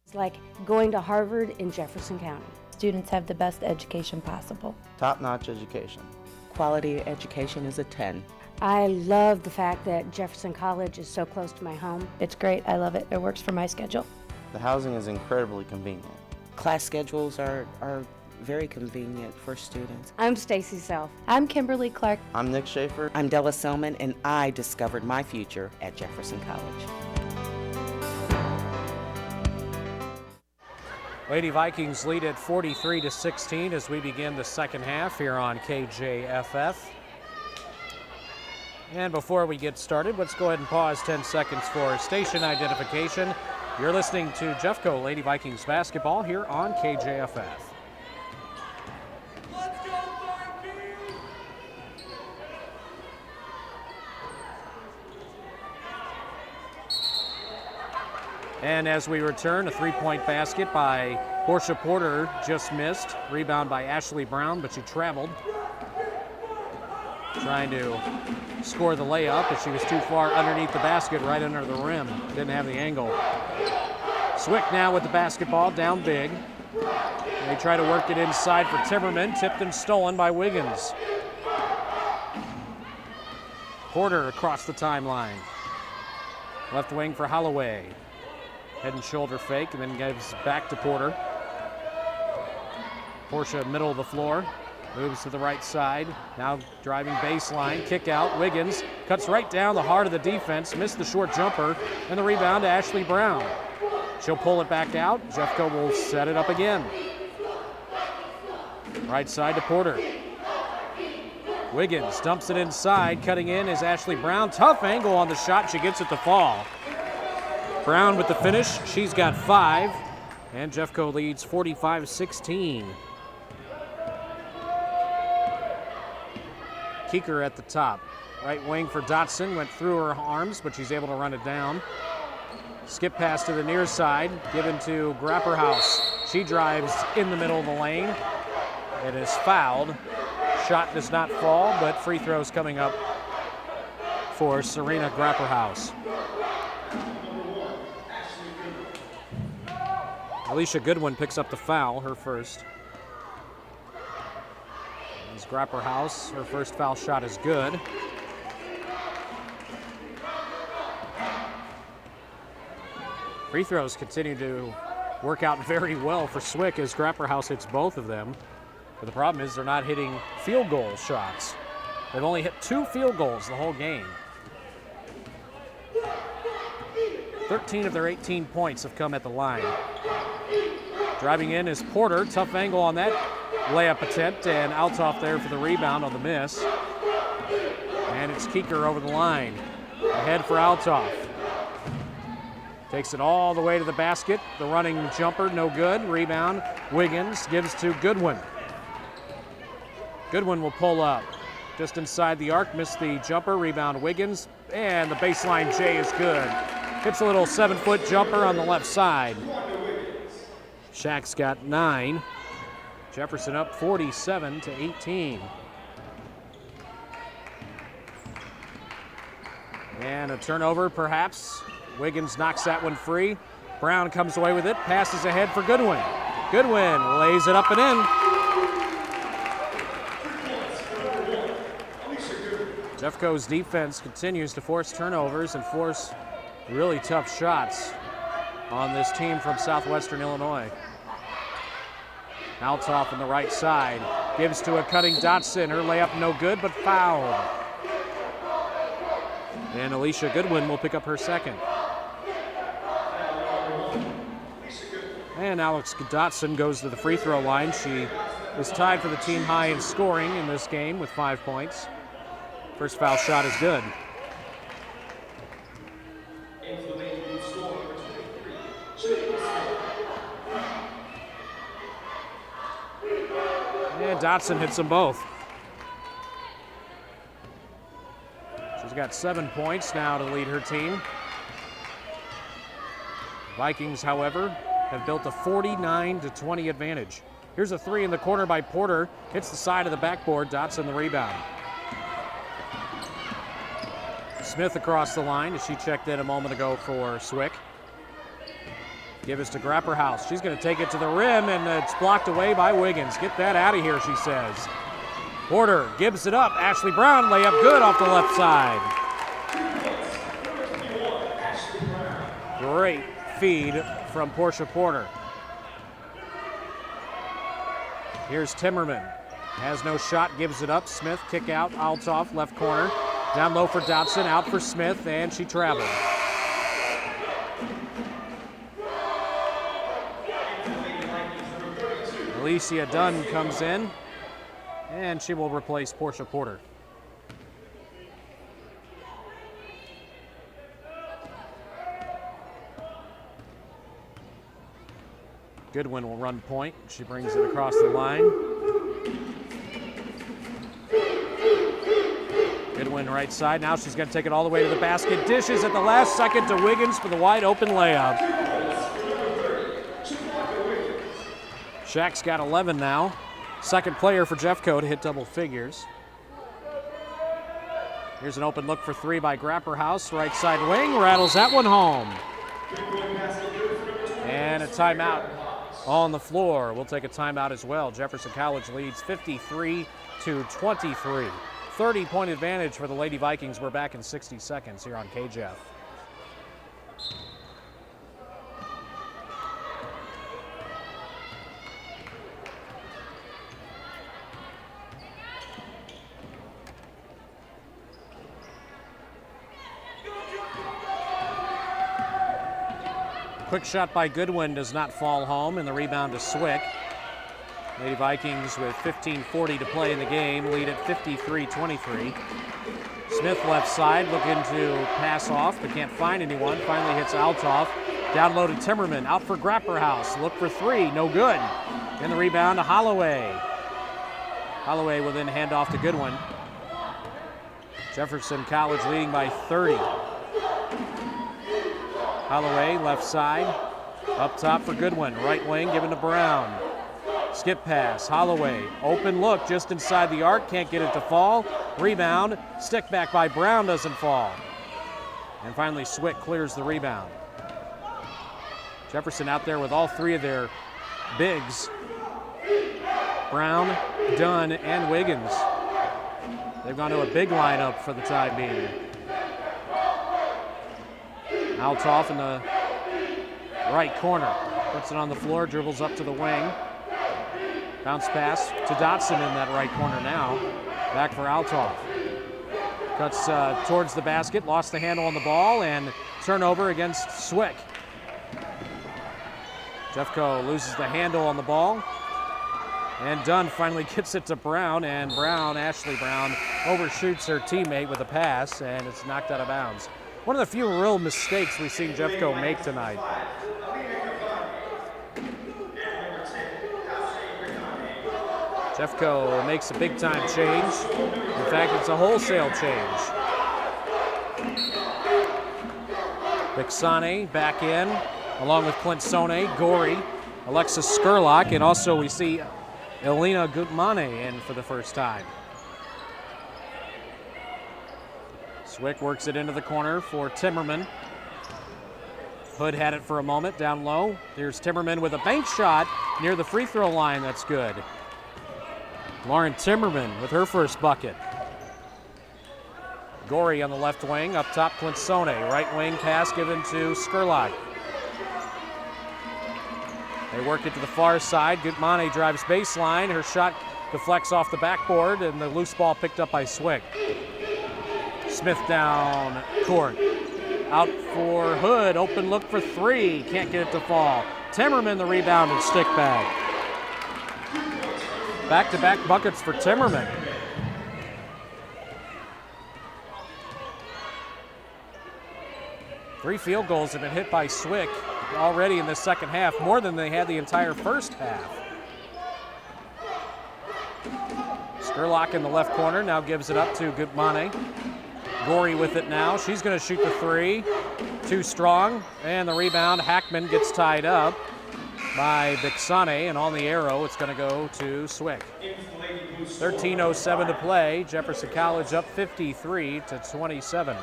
It's like going to Harvard in Jefferson County. Students have the best education possible. Top-notch education. Quality education is a 10. I love the fact that Jefferson College is so close to my home. It's great. I love it. It works for my schedule. The housing is incredibly convenient. Class schedules are very convenient for students. I'm Stacy Self. I'm Kimberly Clark. I'm Nick Schaefer. I'm Della Selman, and I discovered my future at Jefferson College. Lady Vikings lead at 43-16 as we begin the second half here on KJFF. And before we get started, let's go ahead and pause 10 seconds for station identification. You're listening to Jeffco Lady Vikings basketball here on KJFF. And as we return, a three-point basket by Portia Porter just missed. Rebound by Ashley Brown, but she traveled. Trying to score the layup, but she was too far underneath the basket, right under the rim. Didn't have the angle. Swick now with the basketball, down big. They try to work it inside for Timmerman, tipped and stolen by Wiggins. Porter across the timeline. Left wing for Holloway. Head and shoulder fake, and then gives back to Porter. Portia middle of the floor, moves to the right side. Now driving baseline, kick out. Wiggins cuts right down the heart of the defense, missed the short jumper, and the rebound to Ashley Brown. She'll pull it back out. Jeffco will set it up again. Right side to Porter. Wiggins dumps it inside. Cutting in is Ashley Brown. Tough angle on the shot. She gets it to fall. Brown with the finish. She's got 5. And Jeffco leads 45-16. Keeker at the top. Right wing for Dotson. Went through her arms, but she's able to run it down. Skip pass to the near side. Given to Grapperhaus. She drives in the middle of the lane. It is fouled. Shot does not fall, but free throws coming up for Serena Grapperhaus. Alicia Goodwin picks up the foul, her first. As Grapperhaus, her first foul shot is good. Free throws continue to work out very well for Swick as Grapperhaus hits both of them. But the problem is they're not hitting field goal shots. They've only hit 2 field goals the whole game. 13 of their 18 points have come at the line. Driving in is Porter. Tough angle on that layup attempt, and Altoff there for the rebound on the miss. And it's Keeker over the line. Ahead for Altoff. Takes it all the way to the basket. The running jumper, no good. Rebound. Wiggins gives to Goodwin. Goodwin will pull up. Just inside the arc, missed the jumper. Rebound Wiggins. And the baseline J is good. Hits a little 7-foot jumper on the left side. Shack's got 9. Jefferson up 47-18. And a turnover, perhaps. Wiggins knocks that one free. Brown comes away with it, passes ahead for Goodwin. Goodwin lays it up and in. Jeffco's defense continues to force turnovers and force really tough shots on this team from Southwestern Illinois. Altoff on the right side. Gives to a cutting Dotson. Her layup no good, but fouled. And Alicia Goodwin will pick up her second. And Alex Dotson goes to the free throw line. She is tied for the team high in scoring in this game with 5 points. First foul shot is good. And Dotson hits them both. She's got 7 points now to lead her team. Vikings, however, have built a 49-20 advantage. Here's a 3 in the corner by Porter. Hits the side of the backboard. Dotson the rebound. Smith across the line as she checked in a moment ago for Swick. Give us to Grapperhaus. She's going to take it to the rim, and it's blocked away by Wiggins. Get that out of here, she says. Porter gives it up. Ashley Brown layup good off the left side. Great feed from Portia Porter. Here's Timmerman. Has no shot, gives it up. Smith kick out, Altoff, left corner. Down low for Dotson, out for Smith, and she traveled. Alicia Dunn comes in, and she will replace Portia Porter. Goodwin will run point. She brings it across the line. Goodwin right side. Now she's going to take it all the way to the basket. Dishes at the last second to Wiggins for the wide open layup. Shack's got 11 now. Second player for Jeffco to hit double figures. Here's an open look for three by Grapperhaus. Right side wing, rattles that one home. And a timeout on the floor. We'll take a timeout as well. Jefferson College leads 53-23. 30-point advantage for the Lady Vikings. We're back in 60 seconds here on KJF. Quick shot by Goodwin does not fall home, and the rebound to Swick. Lady Vikings with 15:40 to play in the game, lead at 53-23. Smith left side looking to pass off, but can't find anyone. Finally hits Altoff. Down low to Timmerman, out for Grapperhaus. Look for three, no good. And the rebound to Holloway. Holloway will then hand off to Goodwin. Jefferson College leading by 30. Holloway, left side, up top for Goodwin. Right wing, given to Brown. Skip pass, Holloway, open look just inside the arc, can't get it to fall. Rebound, stick back by Brown, doesn't fall. And finally, Swick clears the rebound. Jefferson out there with all three of their bigs. Brown, Dunn, and Wiggins. They've gone to a big lineup for the time being. Altoff in the right corner. Puts it on the floor, dribbles up to the wing. Bounce pass to Dotson in that right corner now. Back for Altoff. Cuts towards the basket, lost the handle on the ball, and turnover against Swick. Jeffco loses the handle on the ball. And Dunn finally gets it to Brown, and Ashley Brown, overshoots her teammate with a pass, and it's knocked out of bounds. One of the few real mistakes we've seen Jeffco make tonight. Jeffco makes a big-time change. In fact, it's a wholesale change. Bixane back in, along with Clint Sone, Gorey, Alexis Skurlock, and also we see Elena Gutmane in for the first time. Swick works it into the corner for Timmerman. Hood had it for a moment, down low. Here's Timmerman with a bank shot near the free throw line. That's good. Lauren Timmerman with her first bucket. Gorey on the left wing, up top Clint Sone. Right wing pass given to Skurlock. They work it to the far side. Gutmane drives baseline. Her shot deflects off the backboard, and the loose ball picked up by Swick. Smith down court. Out for Hood. Open look for three. Can't get it to fall. Timmerman the rebound and stick back. Back-to-back buckets for Timmerman. Three field goals have been hit by Swick already in the second half, more than they had the entire first half. Skurlock in the left corner now gives it up to Gutmane. Gorey with it now. She's going to shoot the three. Too strong. And the rebound. Hackman gets tied up by Bixane. And on the arrow, it's going to go to Swick. 13:07 to play. Jefferson College up 53-27.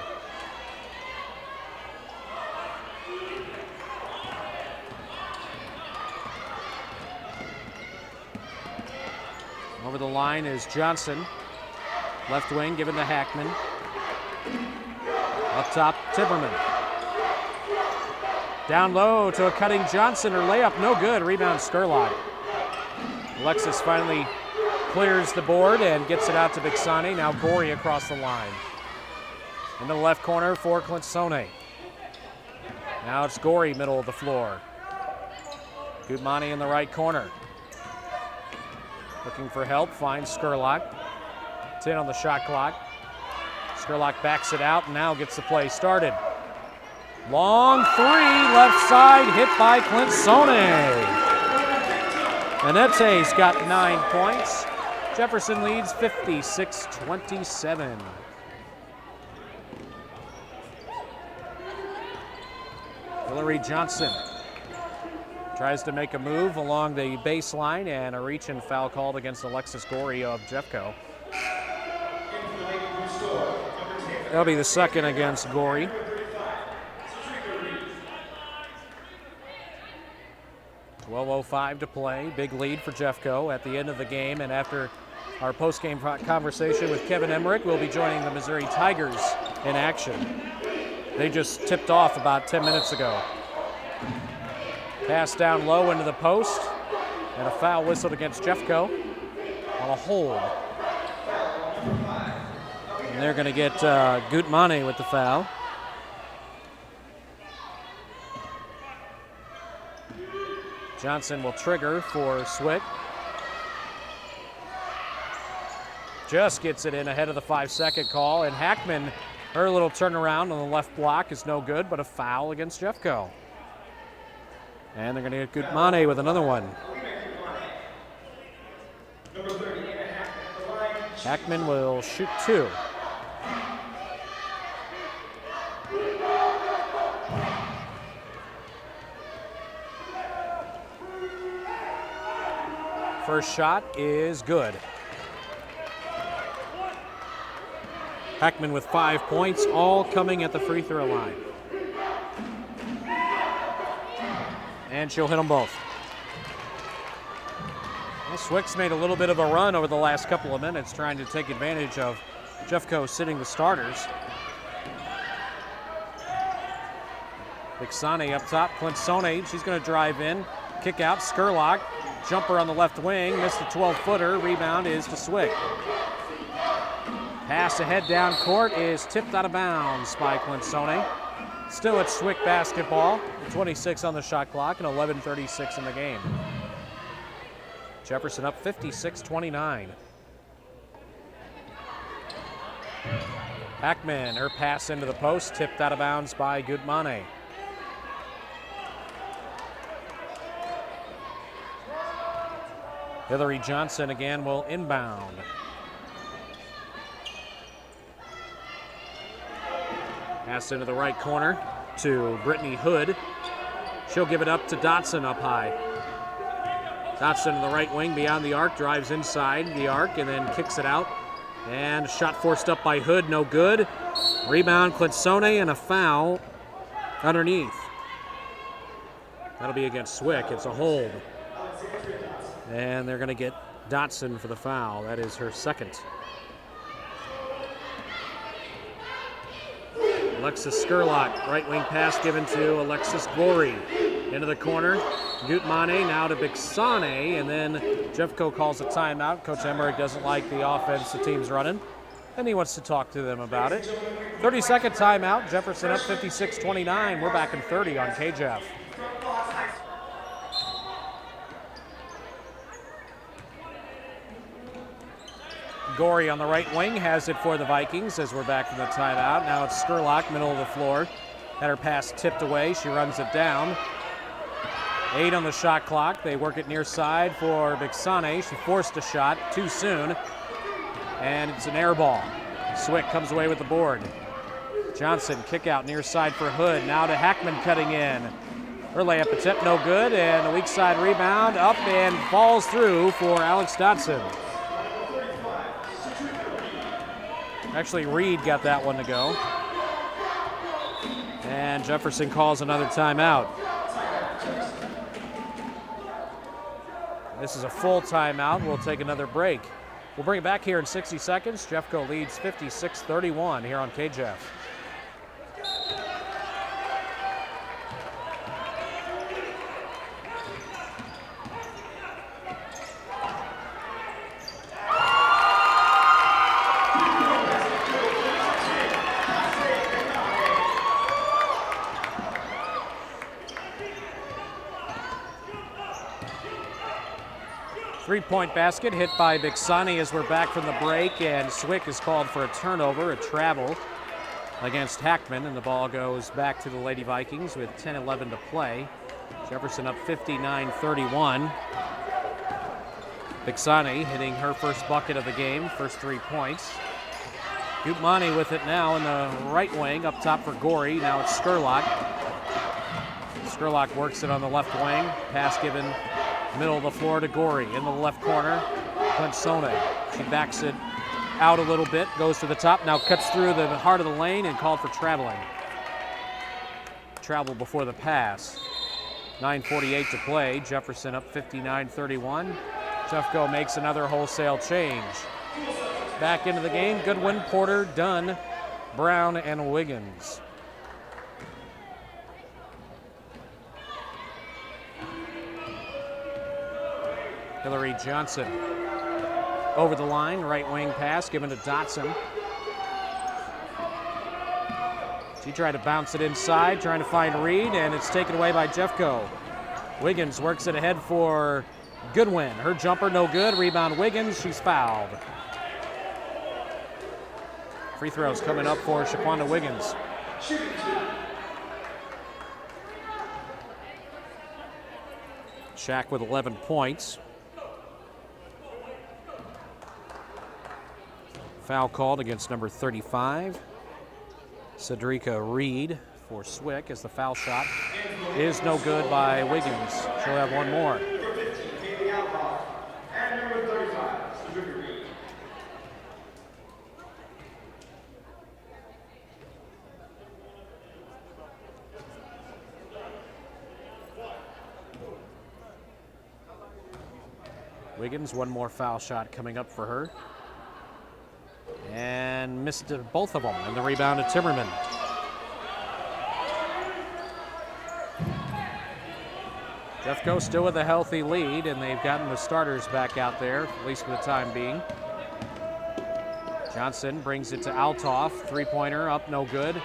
Over the line is Johnson. Left wing given to Hackman. Up top, Timmerman. Down low to a cutting Johnson. Her layup no good. Rebound Skurlock. Alexis finally clears the board and gets it out to Bixane. Now Gorey across the line. Into the left corner for Clint Sone. Now it's Gorey middle of the floor. Gutmane in the right corner. Looking for help, finds Skurlock. 10 on the shot clock. Skurlock backs it out and now gets the play started. Long three, left side, hit by Clint Sone. Anete's got 9 points. Jefferson leads 56-27. Hillary Johnson tries to make a move along the baseline, and a reach and foul called against Alexis Gorey of Jeffco. That'll be the second against Gorey. .12:05 to play. Big lead for Jeffco at the end of the game, and after our post-game conversation with Kevin Emmerich, we'll be joining the Missouri Tigers in action. They just tipped off about 10 minutes ago. Pass down low into the post, and a foul whistled against Jeffco on a hold. And they're going to get Gutmane with the foul. Johnson will trigger for Swick. Just gets it in ahead of the 5-second call, and Hackman, her little turnaround on the left block is no good, but a foul against Jeffco. And they're going to get Gutmane with another one. Hackman will shoot 2. First shot is good. Hackman with 5 points, all coming at the free throw line. And she'll hit them both. Well, Swick's made a little bit of a run over the last couple of minutes, trying to take advantage of Jeffco sitting the starters. Bixane up top, Clinsone, she's going to drive in, kick out, Skurlock, jumper on the left wing, missed a 12-footer, rebound is to Swick. Pass ahead down court is tipped out of bounds by Clinsone. Still it's Swick basketball, 26 on the shot clock and 11:36 in the game. Jefferson up 56-29. Hackman, her pass into the post, tipped out of bounds by Gutmane. Hillary Johnson again will inbound. Pass into the right corner to Brittany Hood. She'll give it up to Dotson up high. Dotson in the right wing beyond the arc, drives inside the arc and then kicks it out. And a shot forced up by Hood, no good. Rebound Clinsone and a foul underneath. That'll be against Swick, it's a hold. And they're gonna get Dotson for the foul. That is her second. Alexis Skurlock, right wing pass given to Alexis Gorey. Into the corner, Gutmane now to Bixane, and then Jeffco calls a timeout. Coach Emmerich doesn't like the offense the team's running, and he wants to talk to them about it. 30-second timeout, Jefferson up 56-29. We're back in 30 on KJF. Gorey on the right wing has it for the Vikings as we're back from the timeout. Now it's Skurlock, middle of the floor. Had her pass tipped away. She runs it down. 8 on the shot clock. They work it near side for Bixane. She forced a shot too soon, and it's an air ball. Swick comes away with the board. Johnson kick out near side for Hood. Now to Hackman cutting in. Her layup attempt no good, and a weak side rebound up and falls through for Alex Dotson. Actually, Reed got that one to go. And Jefferson calls another timeout. This is a full timeout. We'll take another break. We'll bring it back here in 60 seconds. Jeffco leads 56-31 here on KJF. Three-point basket hit by Bixane as we're back from the break, and Swick is called for a turnover, a travel against Hackman, and the ball goes back to the Lady Vikings with 10-11 to play. Jefferson up 59-31. Bixani hitting her first bucket of the game, first 3 points. Gutmani with it now in the right wing, up top for Gorey. Now it's Skurlock. Skurlock works it on the left wing. Pass given middle of the floor to Gorey. In the left corner, Clint Sone. She backs it out a little bit, goes to the top, now cuts through the heart of the lane and called for traveling. Travel before the pass. 9:48 to play. Jefferson up 59-31. Jeffco makes another wholesale change. Back into the game, Goodwin, Porter, Dunn, Brown, and Wiggins. Hillary Johnson over the line, right wing pass given to Dotson. She tried to bounce it inside, trying to find Reed, and it's taken away by Jeffco. Wiggins works it ahead for Goodwin. Her jumper no good, rebound Wiggins, she's fouled. Free throws coming up for Shaquanda Wiggins. Shaq with 11 points. Foul called against number 35. Cedrica Reed for Swick as the foul shot is no good by Wiggins. She'll have one more. Wiggins, one more foul shot coming up for her. And missed both of them, and the rebound to Timmerman. Jeffco still with a healthy lead, and they've gotten the starters back out there, at least for the time being. Johnson brings it to Altoff, three-pointer up, no good.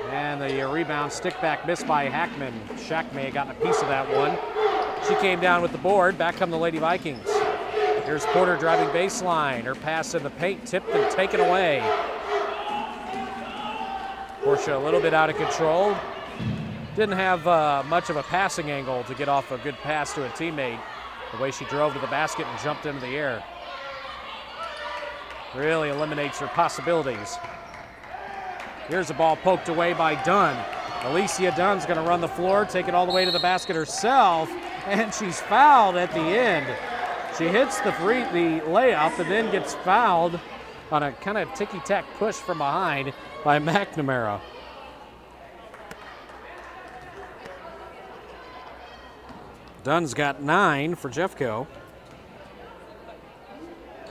And the rebound, stick back, missed by Hackman. Shaq may have gotten a piece of that one. She came down with the board, back come the Lady Vikings. Here's Porter driving baseline. Her pass in the paint, tipped and taken away. Portia a little bit out of control. Didn't have much of a passing angle to get off a good pass to a teammate. The way she drove to the basket and jumped into the air. Really eliminates her possibilities. Here's a ball poked away by Dunn. Alicia Dunn's gonna run the floor, take it all the way to the basket herself, and she's fouled at the end. She hits the layup and then gets fouled on a kind of ticky-tack push from behind by McNamara. Dunn's got 9 for Jeffco.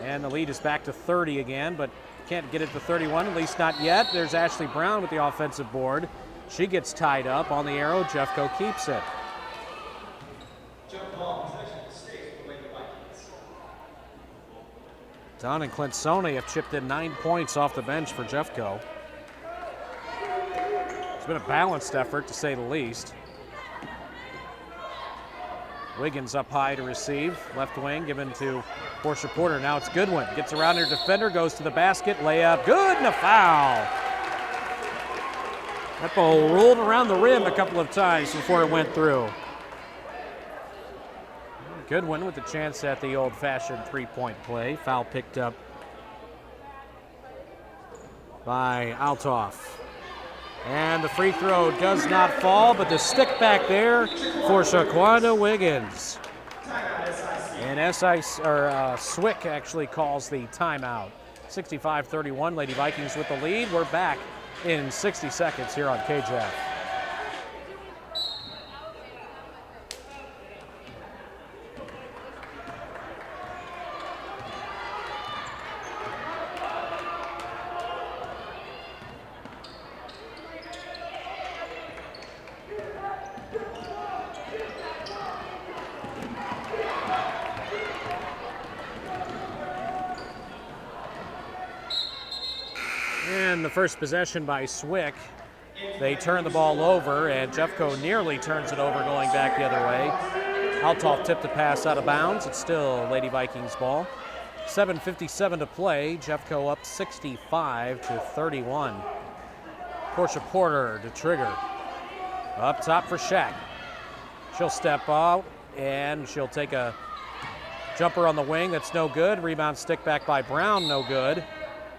And the lead is back to 30 again, but can't get it to 31, at least not yet. There's Ashley Brown with the offensive board. She gets tied up on the arrow. Jeffco keeps it. Don and Clint Sone have chipped in 9 points off the bench for Jeffco. It's been a balanced effort, to say the least. Wiggins up high to receive. Left wing given to Portia Porter. Now it's Goodwin. Gets around her defender, goes to the basket. Layup good, and a foul. That ball rolled around the rim a couple of times before it went through. Goodwin with the chance at the old-fashioned three-point play. Foul picked up by Altoff. And the free throw does not fall, but the stick back there for Shaquanda Wiggins. And Swick actually calls the timeout. 65-31, Lady Vikings with the lead. We're back in 60 seconds here on KJAF. And the first possession by Swick. They turn the ball over, and Jeffco nearly turns it over going back the other way. Altoff tipped the pass out of bounds. It's still Lady Vikings ball. 7:57 to play. Jeffco up 65-31. Portia Porter to trigger. Up top for Shaq. She'll step out, and she'll take a Jumper on the wing, that's no good. Rebound stick back by Brown, no good.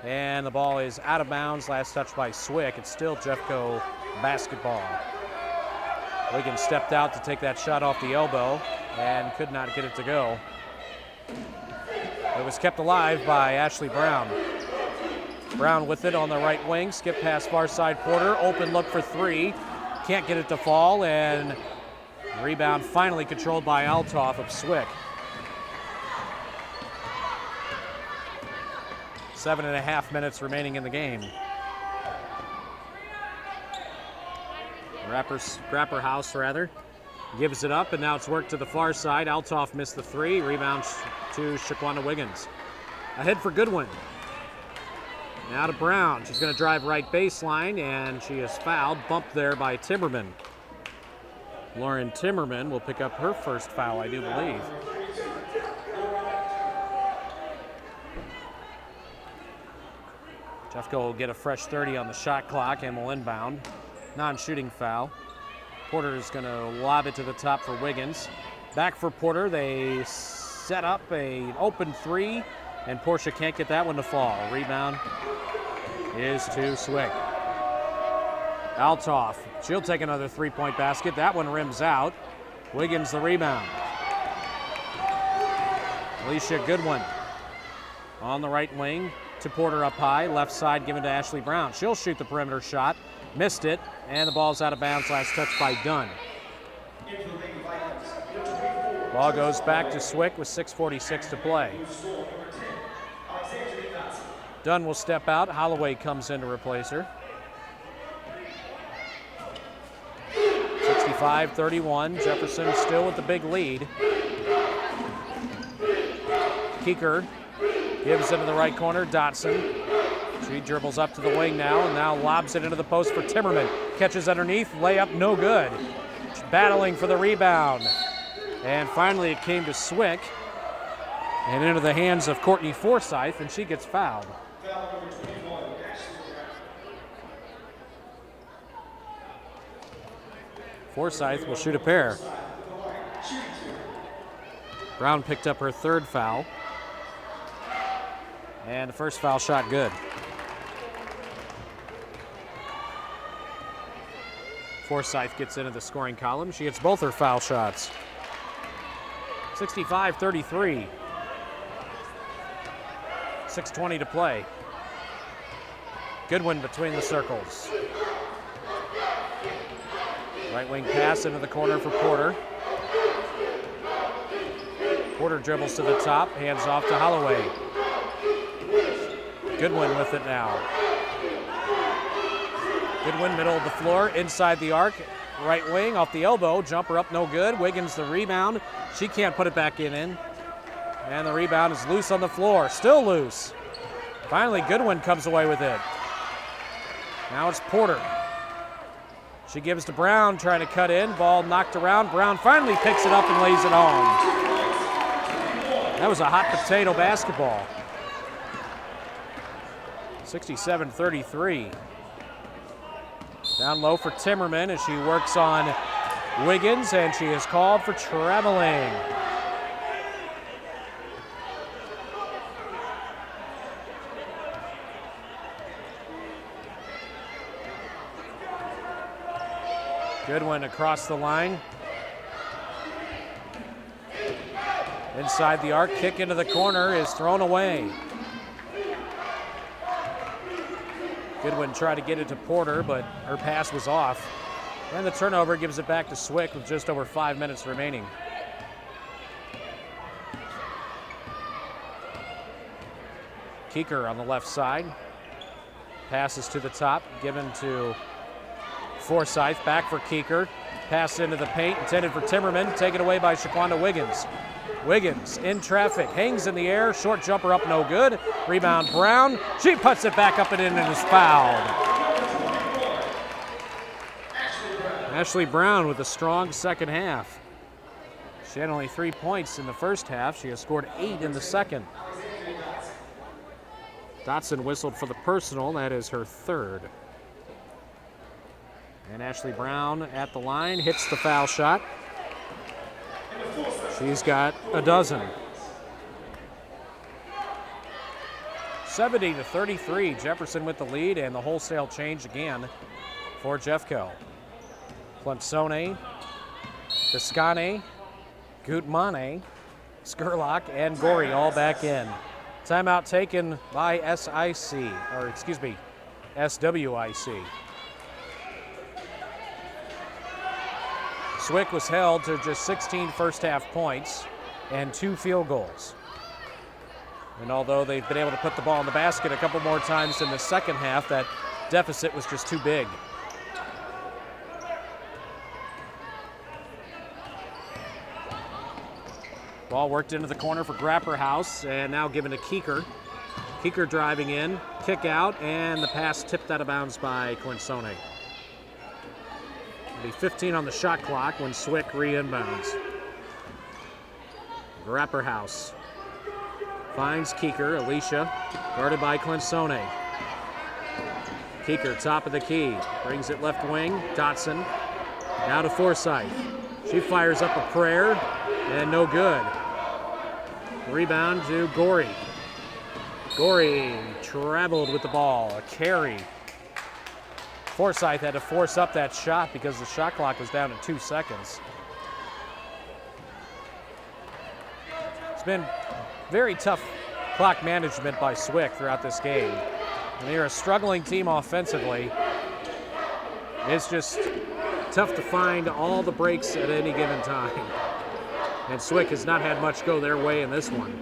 And the ball is out of bounds. Last touch by Swick. It's still Jeffco basketball. Wiggins stepped out to take that shot off the elbow and could not get it to go. It was kept alive by Ashley Brown. Brown with it on the right wing. Skip past far side Porter. Open look for three. Can't get it to fall, and rebound finally controlled by Althoff of Swick. 7.5 minutes remaining in the game. Grapperhaus gives it up, and now it's worked to the far side. Althoff missed the three. Rebound to Shaquanda Wiggins. Ahead for Goodwin. Now to Brown. She's going to drive right baseline, and she is fouled. Bumped there by Timmerman. Lauren Timmerman will pick up her first foul, I do believe. Jeffco will get a fresh 30 on the shot clock and will inbound. Non-shooting foul. Porter is going to lob it to the top for Wiggins. Back for Porter. They set up an open three, and Portia can't get that one to fall. Rebound is to Swick. Althoff. She'll take another three-point basket. That one rims out. Wiggins the rebound. Alicia Goodwin on the right wing to Porter up high. Left side given to Ashley Brown. She'll shoot the perimeter shot. Missed it, and the ball's out of bounds. Last touch by Dunn. Ball goes back to Swick with 6:46 to play. Dunn will step out. Holloway comes in to replace her. 65-31. Jefferson still with the big lead. Keeker gives it to the right corner. Dotson. She dribbles up to the wing now, and now lobs it into the post for Timmerman. Catches underneath. Layup no good. She's battling for the rebound. And finally it came to Swick. And into the hands of Courtney Forsyth, and she gets fouled. Forsyth will shoot a pair. Brown picked up her third foul. And the first foul shot good. Forsyth gets into the scoring column. She gets both her foul shots. 65-33. 6:20 to play. Goodwin between the circles. Right wing pass into the corner for Porter. Porter dribbles to the top, hands off to Holloway. Goodwin with it now. Goodwin, middle of the floor, inside the arc. Right wing, off the elbow, jumper up, no good. Wiggins the rebound. She can't put it back in. And the rebound is loose on the floor, still loose. Finally, Goodwin comes away with it. Now it's Porter. She gives to Brown, trying to cut in. Ball knocked around. Brown finally picks it up and lays it home. That was a hot potato basketball. 67-33. Down low for Timmerman as she works on Wiggins, and she is called for traveling. Goodwin across the line. Inside the arc, kick into the corner is thrown away. Goodwin tried to get it to Porter, but her pass was off. And the turnover gives it back to Swick with just over 5 minutes remaining. Keeker on the left side. Passes to the top, given to Forsyth. Back for Keeker. Pass into the paint, intended for Timmerman. Taken away by Shaquanda Wiggins. Wiggins in traffic, hangs in the air. Short jumper up, no good. Rebound Brown. She puts it back up and in and is fouled. Ashley Brown with a strong second half. She had only 3 points in the first half. She has scored 8 in the second. Dotson whistled for the personal. That is her third. And Ashley Brown at the line hits the foul shot. She's got a dozen. 70-33, Jefferson with the lead, and the wholesale change again for Jeffco. Clemsone, Biscane, Gutmane, Skurlock, and Gorey all back in. Timeout taken by SWIC. SWIC was held to just 16 first half points and 2 field goals. And although they've been able to put the ball in the basket a couple more times in the second half, that deficit was just too big. Ball worked into the corner for Grapperhaus, and now given to Keeker. Keeker driving in, kick out, and the pass tipped out of bounds by Clemsone. It'll be 15 on the shot clock when SWIC re-inbounds. Grapperhaus finds Keeker, Alicia, guarded by Clemsone. Keeker, top of the key, brings it left wing, Dotson, now to Forsythe. She fires up a prayer, and no good. Rebound to Gorey. Gorey traveled with the ball, a carry. Forsythe had to force up that shot because the shot clock was down to 2 seconds. It's been very tough clock management by SWIC throughout this game. When you're a struggling team offensively, it's just tough to find all the breaks at any given time. And SWIC has not had much go their way in this one.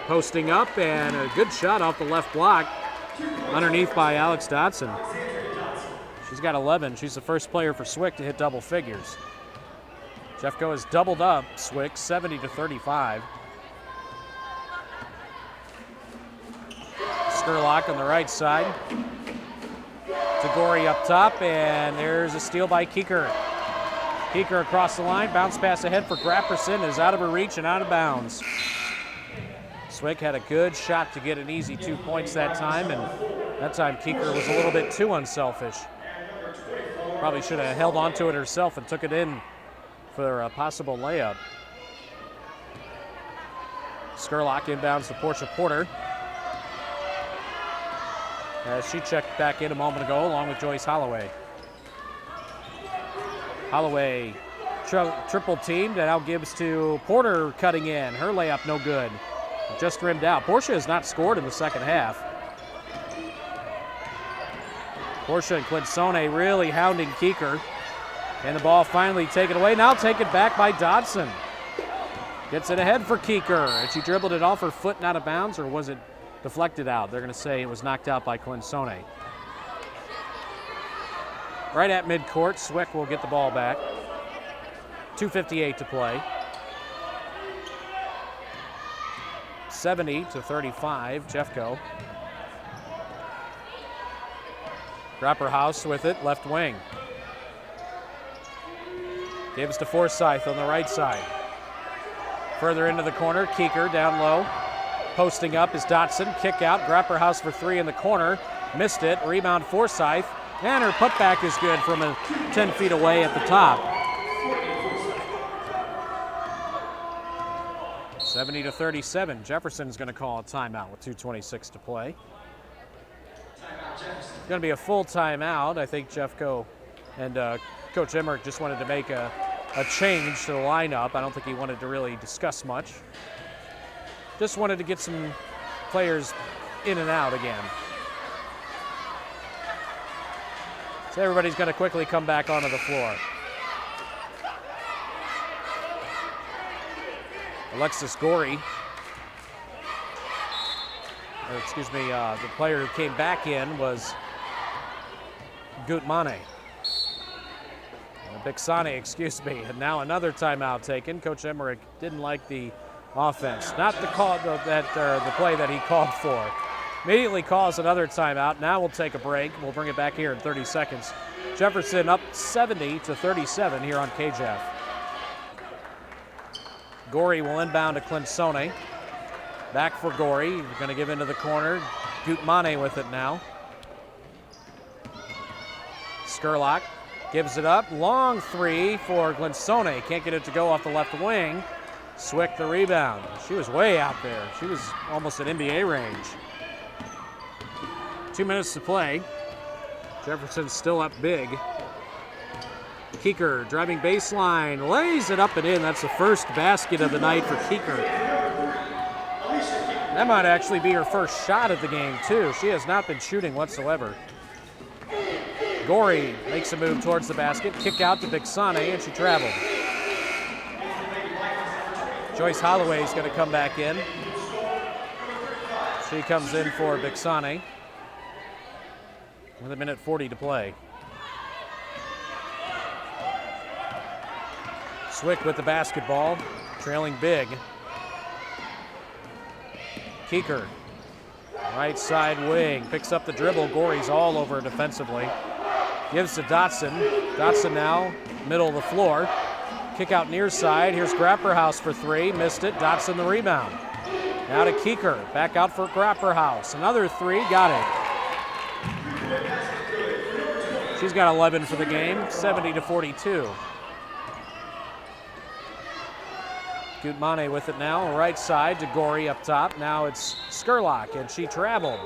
Posting up, and a good shot off the left block underneath by Alex Dotson. She's got 11. She's the first player for SWIC to hit double figures. Jeffco has doubled up SWIC 70-35. Skurlock on the right side. Tagori up top, and there's a steal by Keeker. Keeker across the line, bounce pass ahead for Grapperson, is out of her reach and out of bounds. SWIC had a good shot to get an easy 2 points that time, and that time Keeker was a little bit too unselfish. Probably should have held on to it herself and took it in for a possible layup. Skurlock inbounds to Portia Porter. As she checked back in a moment ago along with Joyce Holloway. Holloway triple teamed, and now gives to Porter cutting in. Her layup no good. Just rimmed out. Portia has not scored in the second half. Portia and Clemsone really hounding Keeker. And the ball finally taken away. Now taken back by Dodson. Gets it ahead for Keeker. And she dribbled it off her foot and out of bounds, or was it deflected out? They're going to say it was knocked out by Clemsone. Right at midcourt, SWIC will get the ball back. 2:58 to play. 70-35, Jeffco. Grapperhaus with it, left wing. Gives to Forsythe on the right side. Further into the corner, Keeker down low. Posting up is Dotson, kick out, Grapperhaus for 3 in the corner. Missed it, rebound Forsythe. And her putback is good from 10 feet away at the top. 70-37. Jefferson's going to call a timeout with 2:26 to play. It's going to be a full timeout. I think Jeffco and Coach Emmerich just wanted to make a change to the lineup. I don't think he wanted to really discuss much. Just wanted to get some players in and out again. So everybody's going to quickly come back onto the floor. Alexis Gorey, the player who came back in was Gutmane. Bixane, and now another timeout taken. Coach Emmerich didn't like the offense, not the call the play that he called for. Immediately calls another timeout. Now we'll take a break. We'll bring it back here in 30 seconds. Jefferson up 70-37 here on KJF. Gorey will inbound to Clemsone. Back for Gorey. He's going to give into the corner. Gutmane with it now. Skurlock gives it up. Long 3 for Clemsone. Can't get it to go off the left wing. Swick the rebound. She was way out there. She was almost at NBA range. 2 minutes to play. Jefferson still up big. Keeker driving baseline, lays it up and in. That's the first basket of the night for Keeker. That might actually be her first shot of the game, too. She has not been shooting whatsoever. Gorey makes a move towards the basket. Kick out to Bixane, and she traveled. Joyce Holloway is going to come back in. She comes in for Bixane with 1:40 to play. Swick with the basketball, trailing big. Keeker, right side wing, picks up the dribble. Gorey's all over defensively. Gives to Dotson. Dotson now, middle of the floor. Kick out near side. Here's Grapperhaus for three. Missed it. Dotson the rebound. Now to Keeker. Back out for Grapperhaus. Another three. Got it. She's got 11 for the game. 70-42. Gutmane with it now. Right side to Gorey up top. Now it's Skurlock, and she traveled.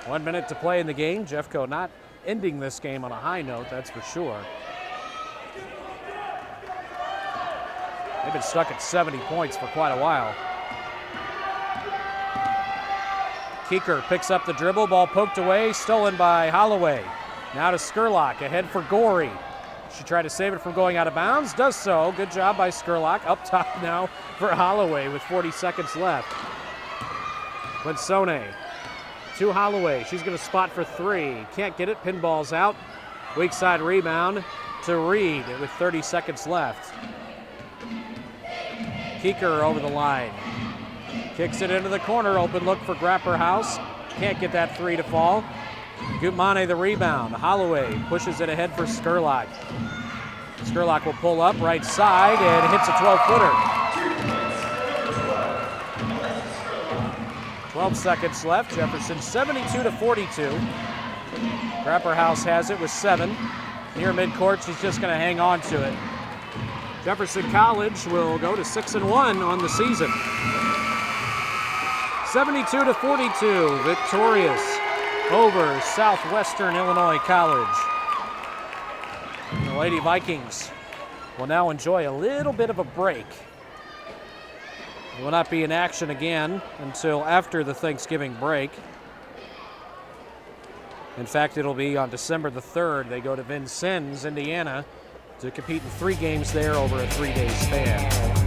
1 minute to play in the game. Jeffco not ending this game on a high note, that's for sure. They've been stuck at 70 points for quite a while. Keeker picks up the dribble, ball poked away, stolen by Holloway. Now to Skurlock, ahead for Gorey. She tried to save it from going out of bounds, does so. Good job by Skurlock. Up top now for Holloway with 40 seconds left. Winsone to Holloway. She's going to spot for three. Can't get it. Pinball's out. Weak side rebound to Reed with 30 seconds left. Keeker over the line. Kicks it into the corner. Open look for Grapperhaus. Can't get that three to fall. Gutmane the rebound. Holloway pushes it ahead for Skurlock. Skurlock will pull up right side and hits a 12-footer. 12 seconds left. Jefferson 72-42. Grapperhaus has it with 7. Near midcourt, she's just going to hang on to it. Jefferson College will go to 6-1 on the season. 72-42, victorious over Southwestern Illinois College. The Lady Vikings will now enjoy a little bit of a break. They will not be in action again until after the Thanksgiving break. In fact, it'll be on December the 3rd. They go to Vincennes, Indiana, to compete in 3 games there over a 3-day span.